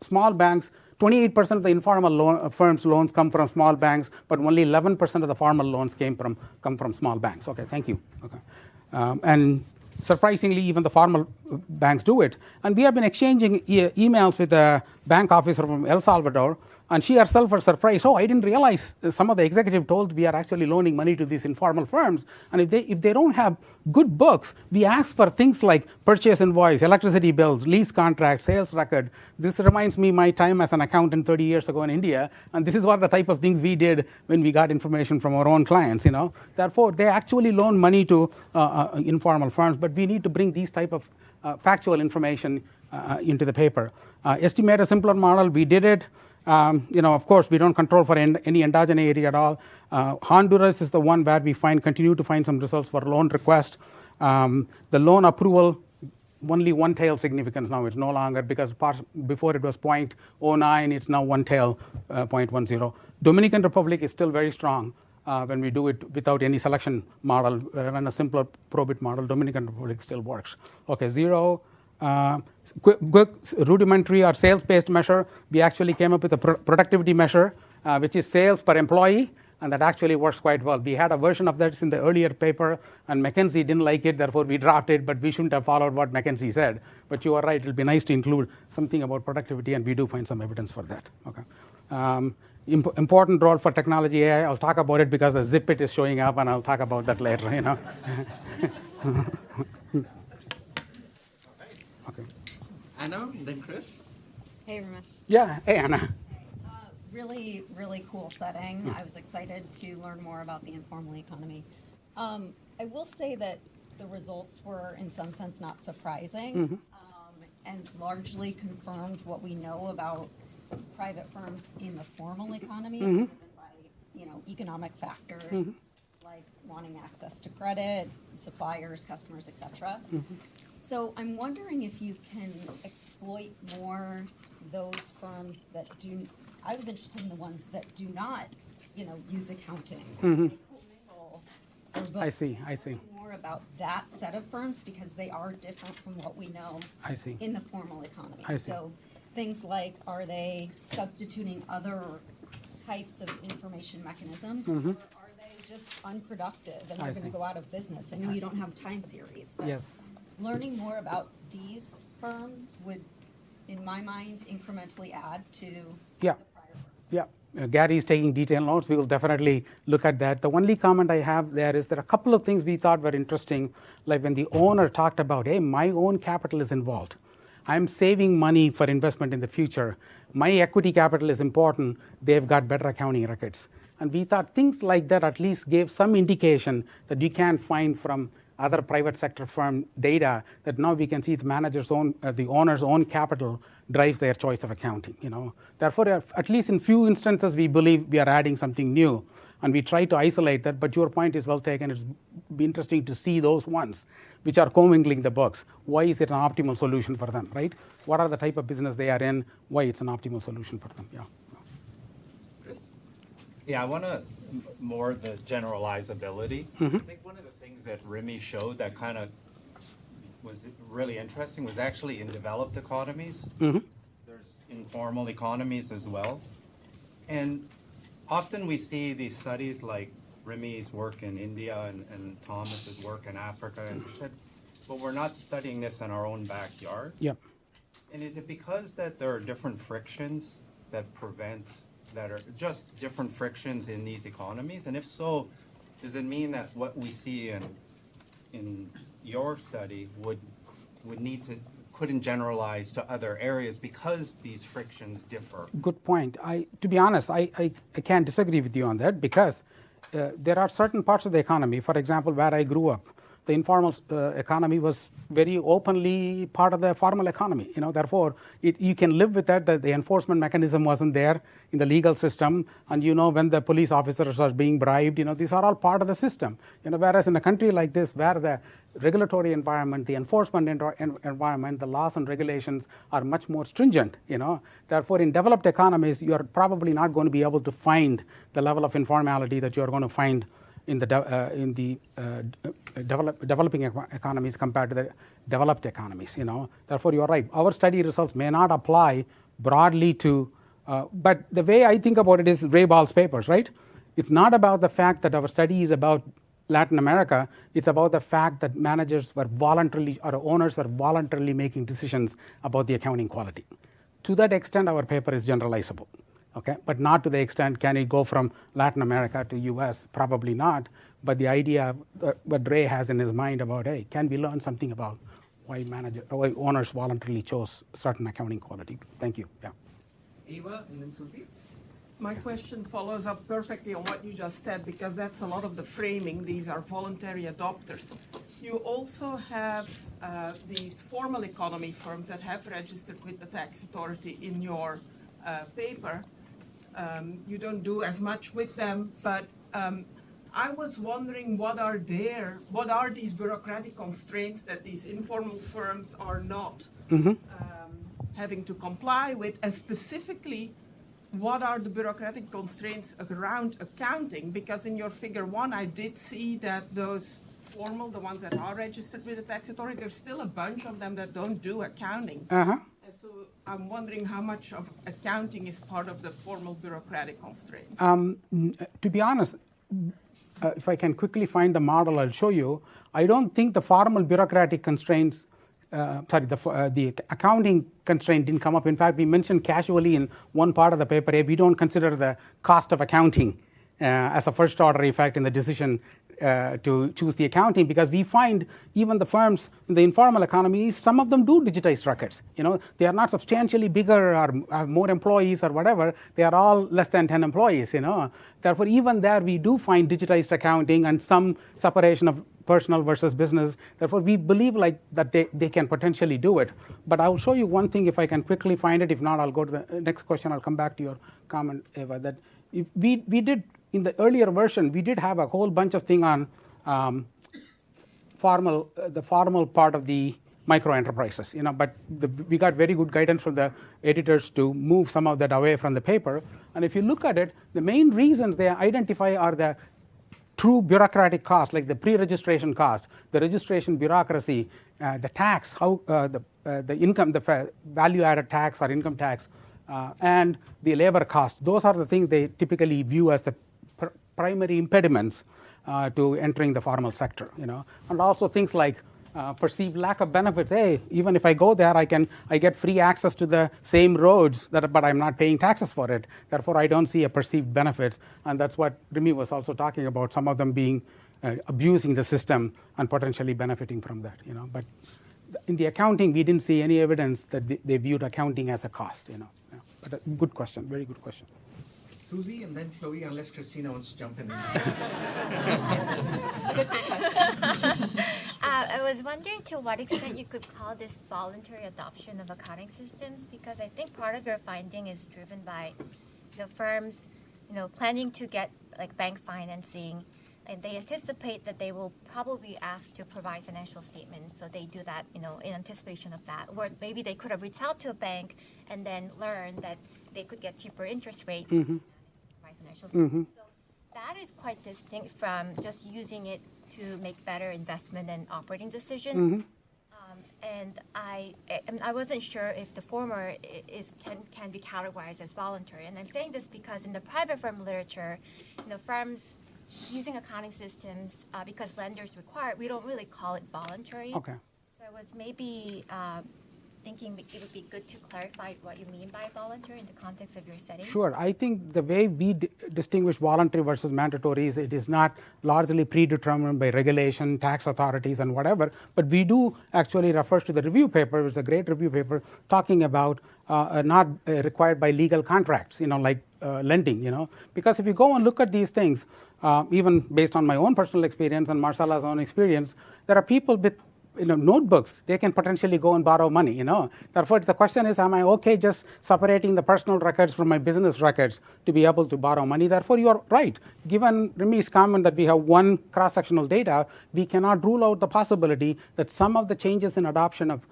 small banks. 28% of the informal firms' loans come from small banks, but only 11% of the formal loans come from small banks. Okay, thank you. Okay, and surprisingly, even the formal banks do it. And we have been exchanging emails with a bank officer from El Salvador, and she herself was surprised. I didn't realize some of the executive told we are actually loaning money to these informal firms. And if they don't have good books, we ask for things like purchase invoice, electricity bills, lease contract, sales record. This reminds me my time as an accountant 30 years ago in India. And this is what the type of things we did when we got information from our own clients. Therefore, they actually loan money to informal firms, but we need to bring these type of factual information into the paper. Estimate a simpler model. We did it. Of course, we don't control for any endogeneity at all. Honduras is the one where we continue to find some results for loan request. The loan approval, only one tail significance now. It's no longer, because before it was 0.09, it's now one tail, 0.10. Dominican Republic is still very strong when we do it without any selection model. When a simpler probit model, Dominican Republic still works. Okay, 0. Quick rudimentary or sales-based measure. We actually came up with a productivity measure, which is sales per employee, and that actually works quite well. We had a version of that in the earlier paper, and McKinsey didn't like it, therefore we dropped it, but we shouldn't have followed what McKinsey said. But you are right, it'll be nice to include something about productivity, and we do find some evidence for that. Okay. Important role for technology AI. I'll talk about it because the Zipit is showing up, and I'll talk about that later. Okay. Anna, then Chris. Hey, Ramesh. Yeah, hey, Anna. Really, really cool setting. I was excited to learn more about the informal economy. I will say that the results were, in some sense, not surprising, and largely confirmed what we know about private firms in the formal economy, driven by economic factors like wanting access to credit, suppliers, customers, etc. So I'm wondering if you can exploit more those firms that do. I was interested in the ones that do not, use accounting. I see. More about that set of firms because they are different from what we know in the formal economy. So things like, are they substituting other types of information mechanisms, or are they just unproductive and they're going to go out of business? I know you don't have time series, but learning more about these firms would, in my mind, incrementally add to the prior firm. Gary's taking detailed notes. We will definitely look at that. The only comment I have there is there are a couple of things we thought were interesting, like when the owner talked about, hey, my own capital is involved. I'm saving money for investment in the future. My equity capital is important. They've got better accounting records. And we thought things like that at least gave some indication that you can find from other private sector firm data that now we can see the manager's own, the owner's own capital drives their choice of accounting. Therefore, at least in few instances, we believe we are adding something new, and we try to isolate that. But your point is well taken. It's be interesting to see those ones which are commingling the books. Why is it an optimal solution for them, right? What are the type of business they are in? Why it's an optimal solution for them? Yeah. Chris? Yeah, I want to more the generalizability. I think one of the things that Remy showed that kind of was really interesting was actually in developed economies. There's informal economies as well. And often we see these studies like Remy's work in India and Thomas's work in Africa, and he said, well, we're not studying this in our own backyard. Yep. And is it because that there are different frictions that are just different frictions in these economies? And if so, does it mean that what we see in your study couldn't generalize to other areas because these frictions differ? Good point. To be honest, I can't disagree with you on that, because there are certain parts of the economy, for example, where I grew up, the informal economy was very openly part of the formal economy. Therefore, you can live with that. The enforcement mechanism wasn't there in the legal system, and when the police officers are being bribed, these are all part of the system. Whereas in a country like this, where the regulatory environment, the enforcement environment, the laws and regulations are much more stringent. Therefore, in developed economies, you are probably not going to be able to find the level of informality that you are going to find in the developing economies compared to the developed economies. Therefore, you are right. Our study results may not apply broadly to, but the way I think about it is Ray Ball's papers, right? It's not about the fact that our study is about Latin America. It's about the fact that managers were voluntarily, or owners were voluntarily making decisions about the accounting quality. To that extent, our paper is generalizable. Okay, but not to the extent, can it go from Latin America to US? Probably not. But the idea what Ray has in his mind about, hey, can we learn something about why owners voluntarily chose certain accounting quality? Thank you. Yeah. Eva and then Susie. My question follows up perfectly on what you just said, because that's a lot of the framing. These are voluntary adopters. You also have these formal economy firms that have registered with the tax authority in your paper. You don't do as much with them, but I was wondering what are these bureaucratic constraints that these informal firms are not having to comply with, and specifically, what are the bureaucratic constraints around accounting? Because in your figure 1, I did see that those formal, the ones that are registered with the tax authority, there's still a bunch of them that don't do accounting. And so I'm wondering how much of accounting is part of the formal bureaucratic constraints. To be honest, if I can quickly find the model, I'll show you. I don't think the formal bureaucratic constraints, the accounting constraint didn't come up. In fact, we mentioned casually in one part of the paper, we don't consider the cost of accounting as a first order effect in the decision to choose the accounting, because we find even the firms in the informal economy, some of them do digitize records. They are not substantially bigger or have more employees or whatever. They are all less than 10 employees. Therefore, even there we do find digitized accounting and some separation of personal versus business. Therefore, we believe that they can potentially do it. But I'll show you one thing if I can quickly find it. If not, I'll go to the next question. I'll come back to your comment, Eva, that if we did. In the earlier version, we did have a whole bunch of things on the formal part of the micro enterprises, but we got very good guidance from the editors to move some of that away from the paper. And if you look at it, the main reasons they identify are the true bureaucratic cost, like the pre-registration cost, the registration bureaucracy, the tax, how the income, the value-added tax or income tax, and the labor cost. Those are the things they typically view as the primary impediments to entering the formal sector, and also things like perceived lack of benefits. Hey, even if I go there, I get free access to the same roads, but I'm not paying taxes for it. Therefore, I don't see a perceived benefits, and that's what Remy was also talking about. Some of them being abusing the system and potentially benefiting from that, But in the accounting, we didn't see any evidence that they viewed accounting as a cost, But a good question, very good question. Susie and then Chloe, unless Christina wants to jump in. I was wondering to what extent you could call this voluntary adoption of accounting systems, because I think part of your finding is driven by the firms, planning to get like bank financing, and they anticipate that they will probably ask to provide financial statements, so they do that, in anticipation of that. Or maybe they could have reached out to a bank and then learned that they could get cheaper interest rate by financial statements. So that is quite distinct from just using it to make better investment and operating decisions. And I wasn't sure if the former can be categorized as voluntary. And I'm saying this because in the private firm literature, firms using accounting systems, because lenders require it, we don't really call it voluntary. Okay. So I was maybe thinking it would be good to clarify what you mean by voluntary in the context of your setting. Sure. I think the way we distinguish voluntary versus mandatory is it is not largely predetermined by regulation, tax authorities, and whatever, but we do actually refer to the review paper. It's a great review paper talking about not required by legal contracts, like lending, because if you go and look at these things, even based on my own personal experience and Marcela's own experience, there are people with notebooks. They can potentially go and borrow money, Therefore, the question is, am I okay just separating the personal records from my business records to be able to borrow money? Therefore, you are right. Given Remi's comment that we have one cross-sectional data, we cannot rule out the possibility that some of the changes in adoption of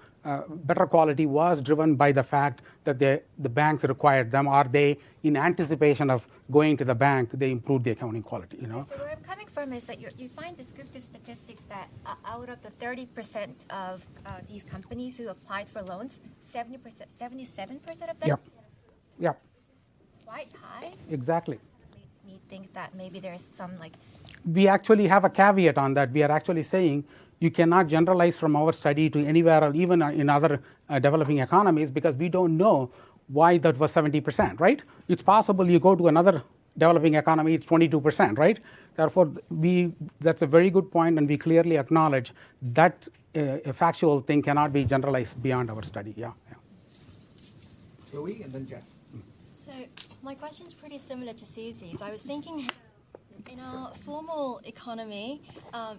better quality was driven by the fact that the banks required them, or they, in anticipation of going to the bank, they improved the accounting quality. So where I'm coming from is that you find descriptive statistics that out of the 30% of these companies who applied for loans, 77% of them. Yeah. Quite high. Exactly. Made me think that maybe there's some We actually have a caveat on that. We are actually saying you cannot generalize from our study to anywhere else, even in other developing economies, because we don't know why that was 70%, right? It's possible you go to another developing economy, it's 22%, right? Therefore, that's a very good point, and we clearly acknowledge that a factual thing cannot be generalized beyond our study. Yeah. Chloe and then Jeff. So my question's pretty similar to Susie's. I was thinking, in our formal economy,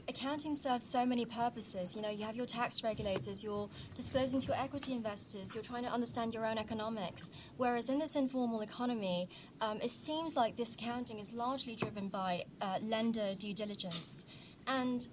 accounting serves so many purposes. You have your tax regulators, you're disclosing to your equity investors, you're trying to understand your own economics. Whereas in this informal economy, it seems like this accounting is largely driven by lender due diligence. And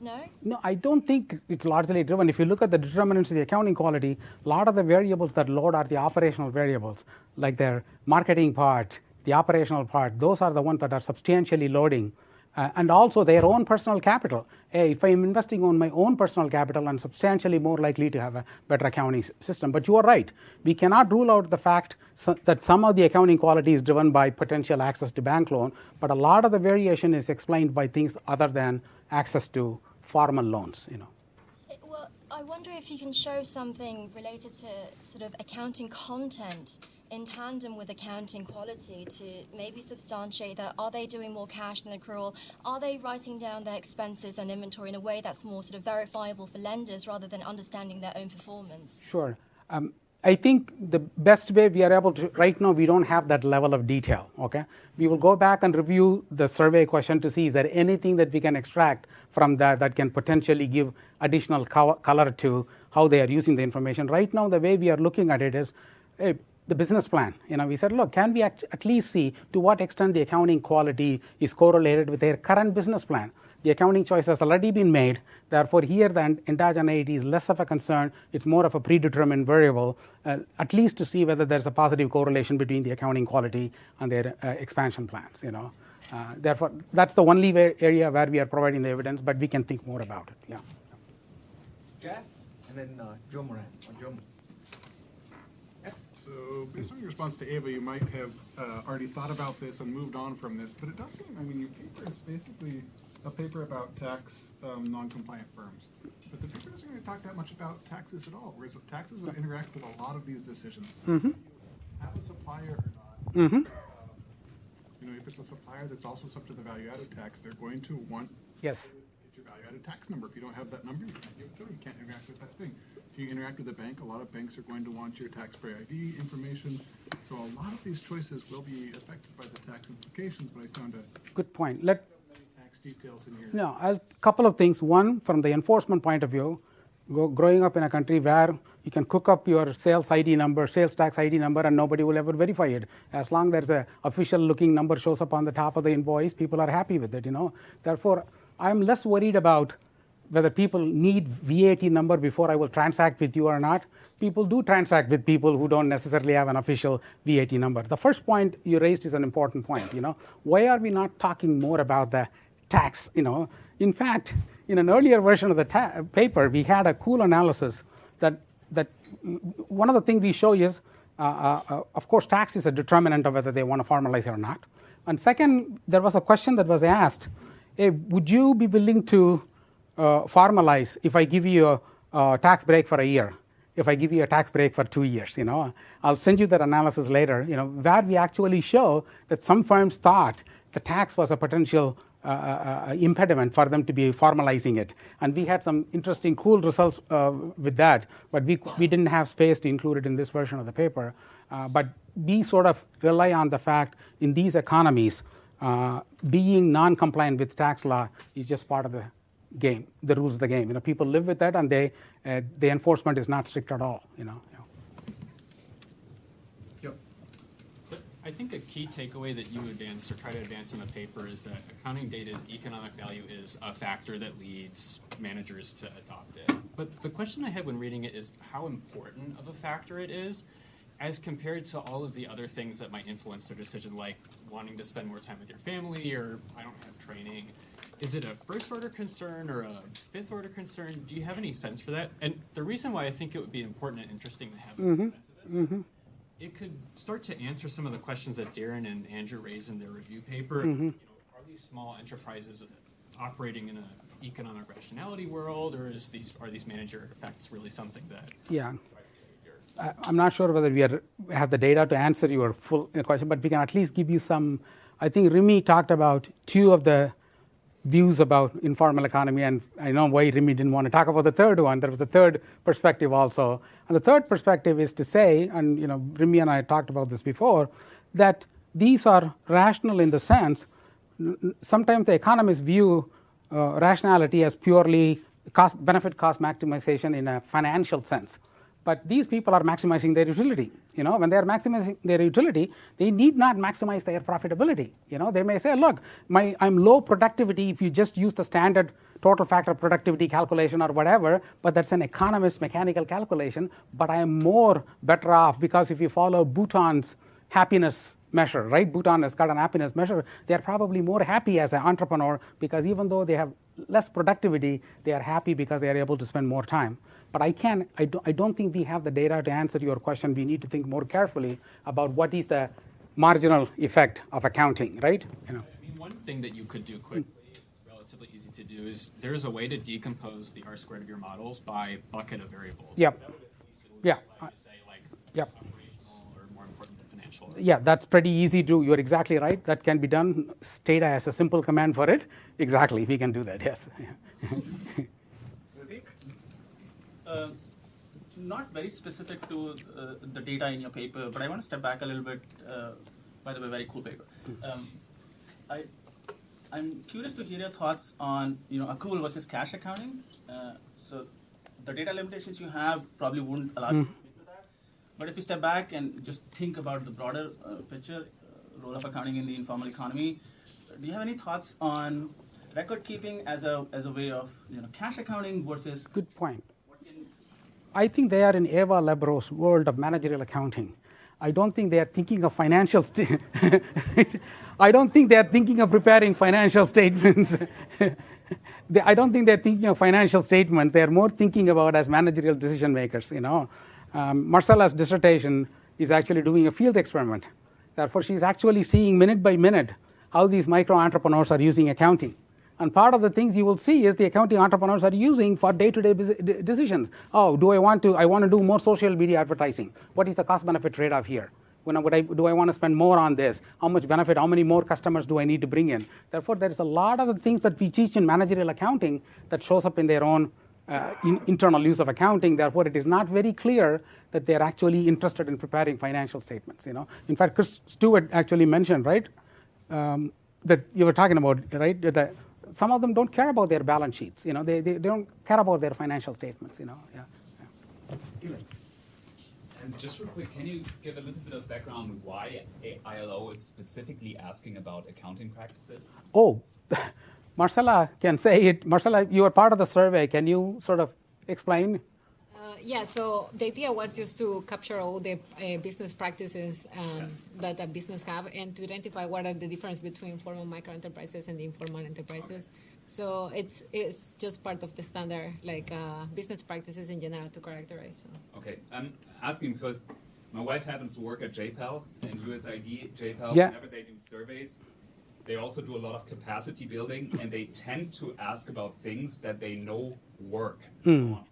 No, I don't think it's largely driven. If you look at the determinants of the accounting quality, a lot of the variables that load are the operational variables, like their marketing part, the operational part. Those are the ones that are substantially loading. And also their own personal capital. If I'm investing on my own personal capital, I'm substantially more likely to have a better accounting system. But you are right. We cannot rule out the fact that some of the accounting quality is driven by potential access to bank loan, but a lot of the variation is explained by things other than access to formal loans. Well, I wonder if you can show something related to sort of accounting content in tandem with accounting quality to maybe substantiate that. Are they doing more cash than accrual? Are they writing down their expenses and inventory in a way that's more sort of verifiable for lenders rather than understanding their own performance? Sure. I think the best way we are able to, right now we don't have that level of detail, okay? We will go back and review the survey question to see is there anything that we can extract from that can potentially give additional color to how they are using the information. Right now the way we are looking at it is, the business plan. We said, look, can we at least see to what extent the accounting quality is correlated with their current business plan? The accounting choice has already been made. Therefore, here the endogeneity is less of a concern. It's more of a predetermined variable, at least to see whether there's a positive correlation between the accounting quality and their expansion plans. Therefore, that's the only area where we are providing the evidence, but we can think more about it. Yeah. Jeff, and then Joe Moran. So based on your response to Ava, you might have already thought about this and moved on from this, but it does seem, your paper is basically a paper about tax non-compliant firms. But the paper doesn't really talk that much about taxes at all, whereas taxes would interact with a lot of these decisions. Mm-hmm. Have a supplier or not. Mm-hmm. If it's a supplier that's also subject to the value-added tax, they're going to want yes. to get your value-added tax number. If you don't have that number, you can't give it to them. You can't interact with that thing. If you interact with a bank, a lot of banks are going to want your tax-free ID information. So a lot of these choices will be affected by the tax implications, but I found a Good point. many tax details in here. No, a couple of things. One, from the enforcement point of view, growing up in a country where you can cook up your sales ID number, sales tax ID number, and nobody will ever verify it. As long as there's a official looking number shows up on the top of the invoice, people are happy with it, Therefore, I'm less worried about whether people need VAT number before I will transact with you or not. People do transact with people who don't necessarily have an official VAT number. The first point you raised is an important point, Why are we not talking more about the tax, In fact, in an earlier version of the paper, we had a cool analysis that one of the things we show is, of course, tax is a determinant of whether they want to formalize it or not. And second, there was a question that was asked, hey, would you be willing to formalize if I give you a tax break for a year? If I give you a tax break for 2 years, I'll send you that analysis later, where we actually show that some firms thought the tax was a potential impediment for them to be formalizing it. And we had some interesting, cool results with that, but we didn't have space to include it in this version of the paper. But we sort of rely on the fact in these economies, being non-compliant with tax law is just part of the game, the rules of the game. People live with that, and the enforcement is not strict at all. Yep. I think a key takeaway that you advance or try to advance in the paper is that accounting data's economic value is a factor that leads managers to adopt it. But the question I had when reading it is how important of a factor it is as compared to all of the other things that might influence their decision, like wanting to spend more time with your family or I don't have training. Is it a first order concern or a fifth order concern? Do you have any sense for that? And the reason why I think it would be important and interesting to have a sense of this is it could start to answer some of the questions that Darren and Andrew raised in their review paper. Are these small enterprises operating in an economic rationality world, or are these manager effects really something that? Yeah. I'm not sure whether we have the data to answer your full question, but we can at least give you some. I think Remy talked about two of the views about informal economy, and I know why Remy didn't want to talk about the third one. There was a third perspective also. And the third perspective is to say, and Remy and I talked about this before, that these are rational in the sense, sometimes the economists view rationality as purely benefit cost maximization in a financial sense. But these people are maximizing their utility. When they are maximizing their utility, they need not maximize their profitability. They may say, look, I'm low productivity if you just use the standard total factor productivity calculation or whatever, but that's an economist's mechanical calculation. But I am more better off because if you follow Bhutan's happiness measure, right? Bhutan has got an happiness measure. They are probably more happy as an entrepreneur because even though they have less productivity, they are happy because they are able to spend more time. But I don't think we have the data to answer your question. We need to think more carefully about what is the marginal effect of accounting, right? One thing that you could do quickly, relatively easy to do, is there's a way to decompose the R squared of your models by bucket of variables. Yep. Yeah. Yep. Operational or more important than financial. Yeah, that's pretty easy to. You're exactly right. That can be done. Stata has a simple command for it. Exactly, we can do that. Yes. Not very specific to the data in your paper, but I want to step back a little bit. By the way, very cool paper. I'm curious to hear your thoughts on accrual versus cash accounting. So the data limitations you have probably wouldn't allow you to speak to that. But if you step back and just think about the broader picture, role of accounting in the informal economy, do you have any thoughts on record keeping as a way of cash accounting versus? Good point. I think they are in Eva Lebro's world of managerial accounting. I don't think they are thinking of financial I don't think they are thinking of preparing financial statements. I don't think they're thinking of financial statements. They are more thinking about as managerial decision makers. Marcela's dissertation is actually doing a field experiment. Therefore, she's actually seeing minute by minute how these micro entrepreneurs are using accounting. And part of the things you will see is the accounting entrepreneurs are using for day-to-day decisions. Oh, I want to do more social media advertising. What is the cost-benefit trade-off here? Do I want to spend more on this? How much benefit? How many more customers do I need to bring in? Therefore, there is a lot of the things that we teach in managerial accounting that shows up in their own internal use of accounting. Therefore, it is not very clear that they are actually interested in preparing financial statements. In fact, Chris Stewart actually mentioned, right, that you were talking about, right, that some of them don't care about their balance sheets. They don't care about their financial statements. And just real quick, can you give a little bit of background why ILO is specifically asking about accounting practices? Oh, Marcela can say it. Marcela, you are part of the survey. Can you sort of explain? Yeah, so the idea was just to capture all the business practices that a business have and to identify what are the difference between formal micro enterprises and the informal enterprises. Okay. So it's just part of the standard business practices in general to characterize. So. Okay, I'm asking because my wife happens to work at JPEL and USID. JPEL, yeah. Whenever they do surveys, they also do a lot of capacity building, and they tend to ask about things that they know work for entrepreneurs.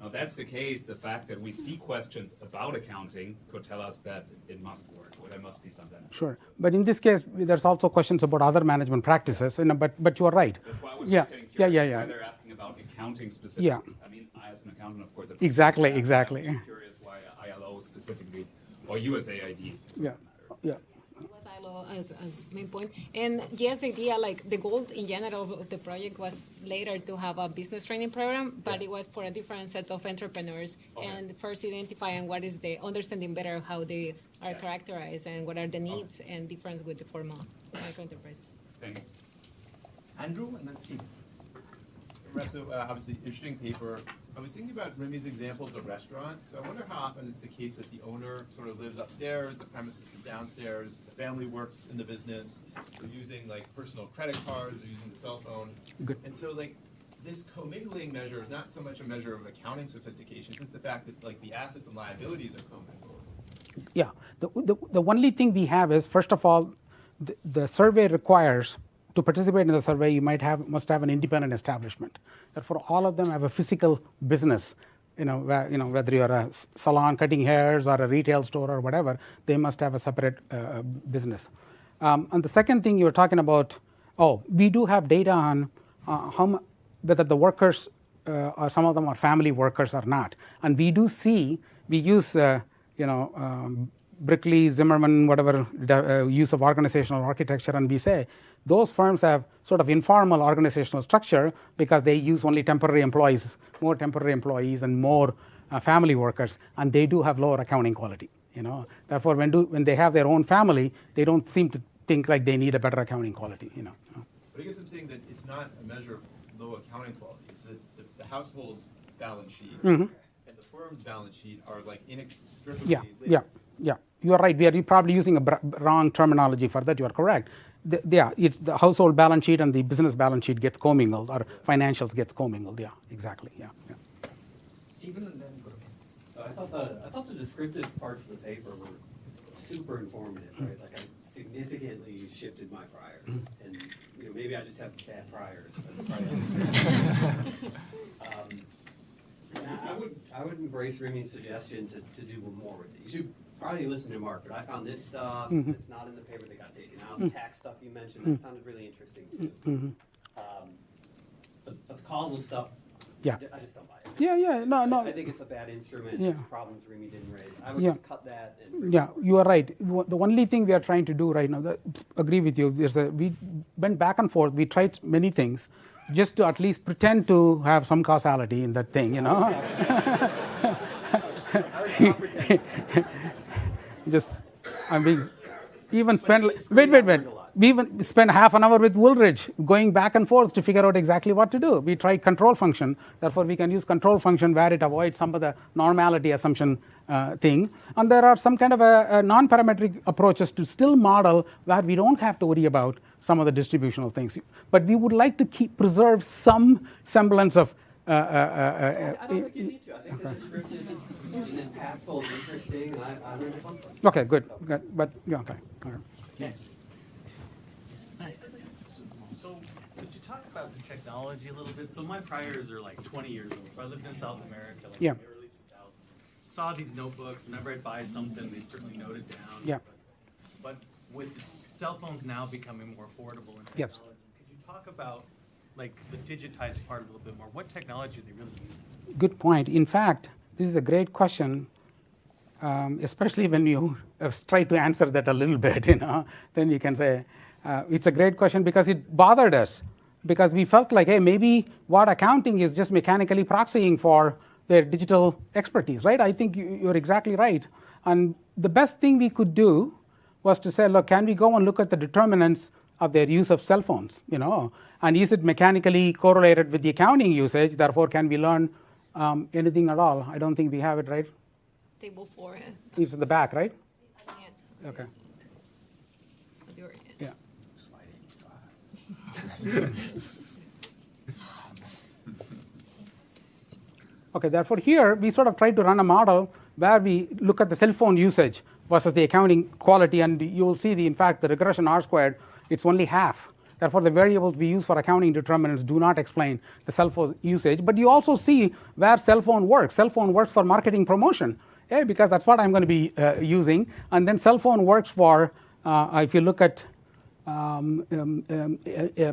Now, if that's the case, the fact that we see questions about accounting could tell us that it must work, or there must be some benefit. Sure, but in this case, there's also questions about other management practices. But you are right. That's why I was just getting curious why they're asking about accounting specifically. Yeah. I mean, I as an accountant, of course, exactly. I'm just curious why ILO specifically, or USAID. Yeah, yeah. As main point. And yes, the idea, the goal in general of the project was later to have a business training program, but it was for a different set of entrepreneurs. Okay. And first identifying what is the understanding better how they are characterized and what are the needs and difference with the formal micro enterprise. Thank you. Andrew and then Steve. Obviously, interesting paper. I was thinking about Remy's example of the restaurant. So I wonder how often it's the case that the owner sort of lives upstairs, the premises is downstairs, the family works in the business, they're using personal credit cards, or using the cell phone. Good. And so this commingling measure is not so much a measure of accounting sophistication, it's just the fact that the assets and liabilities are commingled. Yeah. The only thing we have is, first of all, the survey requires, to participate in the survey, you must have an independent establishment. Therefore, all of them have a physical business. Whether you're a salon cutting hairs or a retail store or whatever, they must have a separate business. And the second thing you were talking about, we do have data on whether the workers or some of them are family workers or not. And we do see, we use Brickley, Zimmerman, whatever use of organizational architecture, and we say those firms have sort of informal organizational structure because they use only temporary employees, more temporary employees and more family workers, and they do have lower accounting quality. Therefore, when they have their own family, they don't seem to think like they need a better accounting quality. But I guess I'm saying that it's not a measure of low accounting quality. It's the household's balance sheet and the firm's balance sheet are inextricably linked. Yeah, you are right. We are probably using a wrong terminology for that. You are correct. It's the household balance sheet and the business balance sheet gets commingled, or financials gets commingled. Yeah, exactly. Yeah. Stephen, and then go ahead. I thought the descriptive parts of the paper were super informative, right? I significantly shifted my priors, and maybe I just have bad priors. I would embrace Remy's suggestion to do more with it. You should probably listen to Mark, but I found this stuff that's not in the paper that got taken out. The tax stuff you mentioned, that sounded really interesting too. But the causal stuff, I just don't buy it. Yeah, no. I think it's a bad instrument. Yeah. It's problems Remy didn't raise. I would just cut that. And you are right. The only thing we are trying to do right now, agree with you, we went back and forth. We tried many things just to at least pretend to have some causality in that thing, We even spent half an hour with Woolridge going back and forth to figure out exactly what to do. We tried control function. Therefore, we can use control function where it avoids some of the normality assumption thing. And there are some kind of a non-parametric approaches to still model where we don't have to worry about some of the distributional things. But we would like to preserve some semblance of I don't think you need to. I think the descriptive is impactful, interesting. I learned a bunch. Okay, good. But okay. All right. Okay. Nice. So, could you talk about the technology a little bit? So, my priors are 20 years old. So, I lived in South America, in the early 2000s. Saw these notebooks. Whenever I'd buy something, they'd certainly note it down. Yeah. But with cell phones now becoming more affordable and technology, could you talk about like the digitized part a little bit more. What technology are they really using? Good point. In fact, this is a great question, especially when you try to answer that a little bit, then you can say, it's a great question because it bothered us. Because we felt like, hey, maybe what accounting is just mechanically proxying for their digital expertise, right? I think you're exactly right. And the best thing we could do was to say, look, can we go and look at the determinants of their use of cell phones, and is it mechanically correlated with the accounting usage? Therefore, can we learn anything at all? I don't think we have it, right? Table 4. It's in the back, right? Okay. Yeah. Okay, therefore here we sort of try to run a model where we look at the cell phone usage versus the accounting quality, and you will see in fact the regression R squared, it's only half. Therefore, the variables we use for accounting determinants do not explain the cell phone usage. But you also see where cell phone works. Cell phone works for marketing promotion, because that's what I'm going to be using. And then cell phone works for, if you look at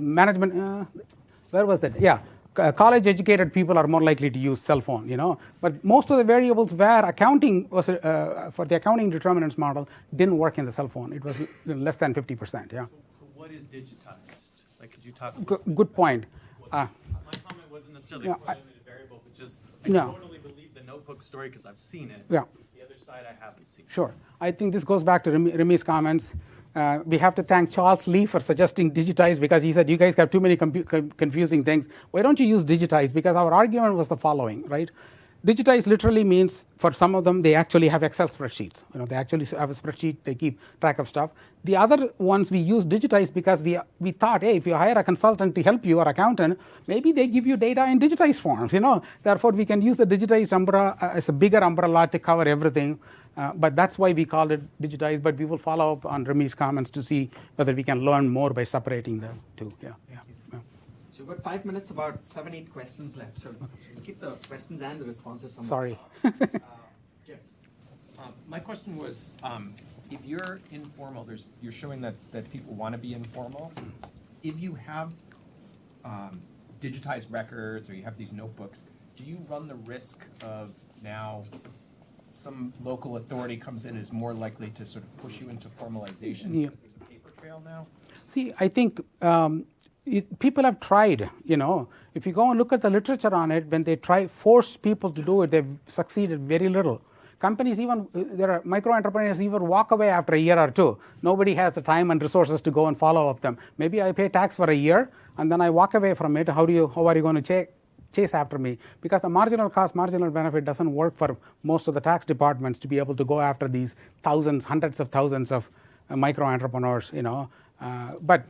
management, where was that? Yeah, college-educated people are more likely to use cell phone, But most of the variables where accounting was for the accounting determinants model didn't work in the cell phone. It was less than 50%. Yeah. So what is digitized? Like, could you talk? Good point. My comment wasn't necessarily a correlated variable, but just I totally believe the notebook story because I've seen it. Yeah. The other side I haven't seen. Sure. I think this goes back to Remy's comments. We have to thank Charles Lee for suggesting digitize because he said you guys have too many confusing things. Why don't you use digitize? Because our argument was the following, right? Digitize literally means for some of them they actually have Excel spreadsheets. They actually have a spreadsheet. They keep track of stuff. The other ones we use digitize because we thought, hey, if you hire a consultant to help you or accountant, maybe they give you data in digitized forms. Therefore, we can use the digitized umbrella as a bigger umbrella to cover everything. But that's why we call it digitized. But we will follow up on Remy's comments to see whether we can learn more by separating the two. Yeah. So we've got 5 minutes, about 7-8 questions left. So we'll keep the questions and the responses somewhat. Sorry. Jim. My question was, if you're informal, you're showing that people want to be informal. If you have digitized records or you have these notebooks, do you run the risk of now some local authority comes in and is more likely to sort of push you into formalization because there's a paper trail now? See, I think people have tried, If you go and look at the literature on it, when they force people to do it, they've succeeded very little. Companies there are micro entrepreneurs even walk away after a year or two. Nobody has the time and resources to go and follow up them. Maybe I pay tax for a year and then I walk away from it. How are you going to chase after me? Because the marginal cost, marginal benefit doesn't work for most of the tax departments to be able to go after these hundreds of thousands of micro entrepreneurs, But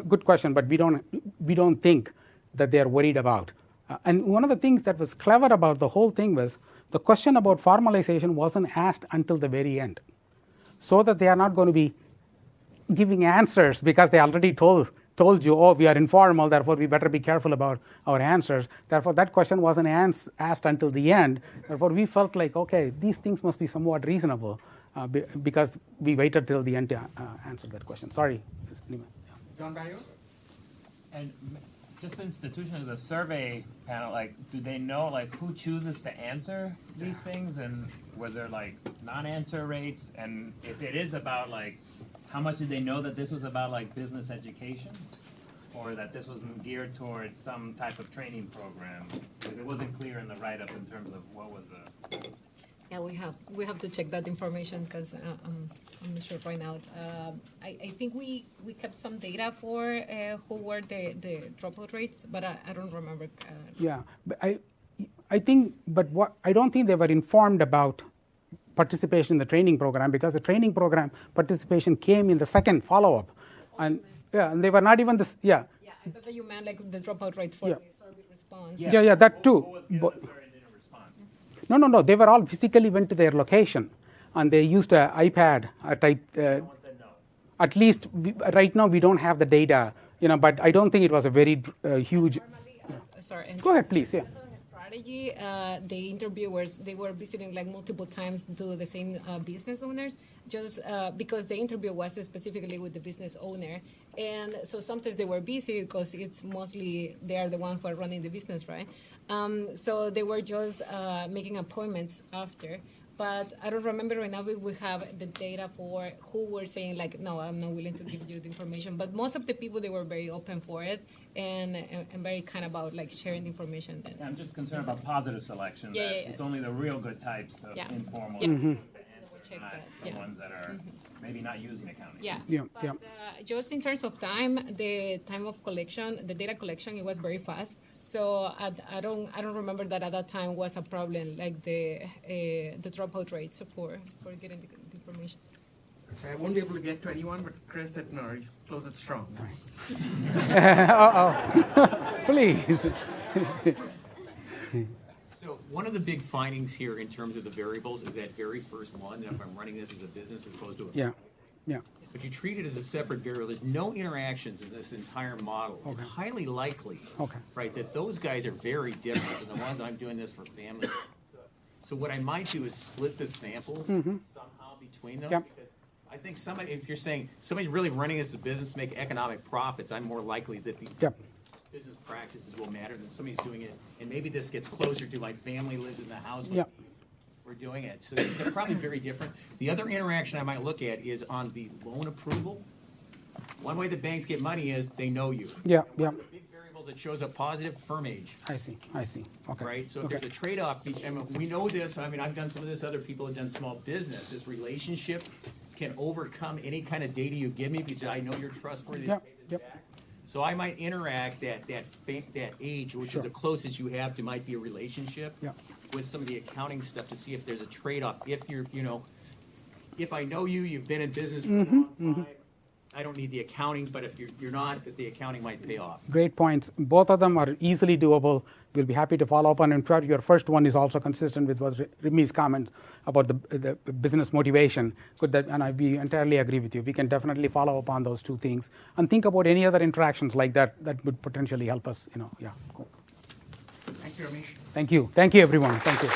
good question, but we don't think that they are worried about. And one of the things that was clever about the whole thing was the question about formalization wasn't asked until the very end, so that they are not going to be giving answers because they already told you, oh, we are informal, therefore we better be careful about our answers. Therefore, that question wasn't asked until the end. Therefore, we felt like, okay, these things must be somewhat reasonable because we waited till the end to answer that question. Sorry. John Barrios? And just institutionally, the survey panel, do they know, who chooses to answer these things and were there, non-answer rates? And if it is about, how much did they know that this was about, business education? Or that this was geared towards some type of training program? Because it wasn't clear in the write-up in terms of what was Yeah, we have to check that information because I'm not sure right now. I think we kept some data for who were the dropout rates, but I don't remember. Yeah, but I don't think they were informed about participation in the training program because the training program participation came in the second follow-up, and they were not even this. Yeah. Yeah, I thought that you meant the dropout rates for the survey response. Yeah, that too. No. They were all physically went to their location, and they used an iPad type. At least right now we don't have the data, but I don't think it was a very huge. Sorry. Go ahead, please. Yeah. strategy, the interviewers, they were visiting like multiple times to the same business owners, just because the interview was specifically with the business owner. And so sometimes they were busy because it's mostly they are the ones who are running the business, right? So they were just making appointments after. But I don't remember right now if we have the data for who were saying like, no, I'm not willing to give you the information. But most of the people, they were very open for it and very kind about like sharing the information. Yeah, I'm just concerned about positive selection. Yeah, that yeah, it's only the real good types of informal Yeah. to Mhm. answer, not the ones that are maybe not using accounting. Yeah. Yeah, But, yeah. Just in terms of time, the time of collection, the data collection, it was very fast. So I don't remember that at that time was a problem, like the dropout rates for getting the information. So I won't be able to get to anyone, but Chris said, no, you close it strong. Please. So one of the big findings here in terms of the variables is that very first one, that if I'm running this as a business as opposed to a Yeah, yeah. but you treat it as a separate variable. There's no interactions in this entire model. It's highly likely, right, that those guys are very different than the ones I'm doing this for family. So what I might do is split the sample somehow between them. Yep. Because I think somebody, if you're saying somebody's really running this as a business to make economic profits, I'm more likely that these business practices will matter than somebody's doing it. And maybe this gets closer to my family lives in the house. Yep. We're doing it. So they're probably very different. The other interaction I might look at is on the loan approval. One way the banks get money is they know you. Yeah, yeah. One of the big variables that shows up positive, firm age. I see. Okay. Right? So if there's a trade-off, I mean, we know this, I mean, I've done some of this, other people have done small business. This relationship can overcome any kind of data you give me because I know you're trustworthy. Yep, yep. So I might interact that age, which is the closest you have to might be a relationship, with some of the accounting stuff to see if there's a trade-off. If you're, if I know you, you've been in business for a long time, I don't need the accounting, but if you're not, that the accounting might pay off. Great points. Both of them are easily doable. We'll be happy to follow up on. In fact, your first one is also consistent with what Rimi's comment about the business motivation. Good, and we entirely agree with you. We can definitely follow up on those two things and think about any other interactions like that that would potentially help us. Yeah, cool. Thank you, Ramesh. Thank you. Thank you, everyone. Thank you.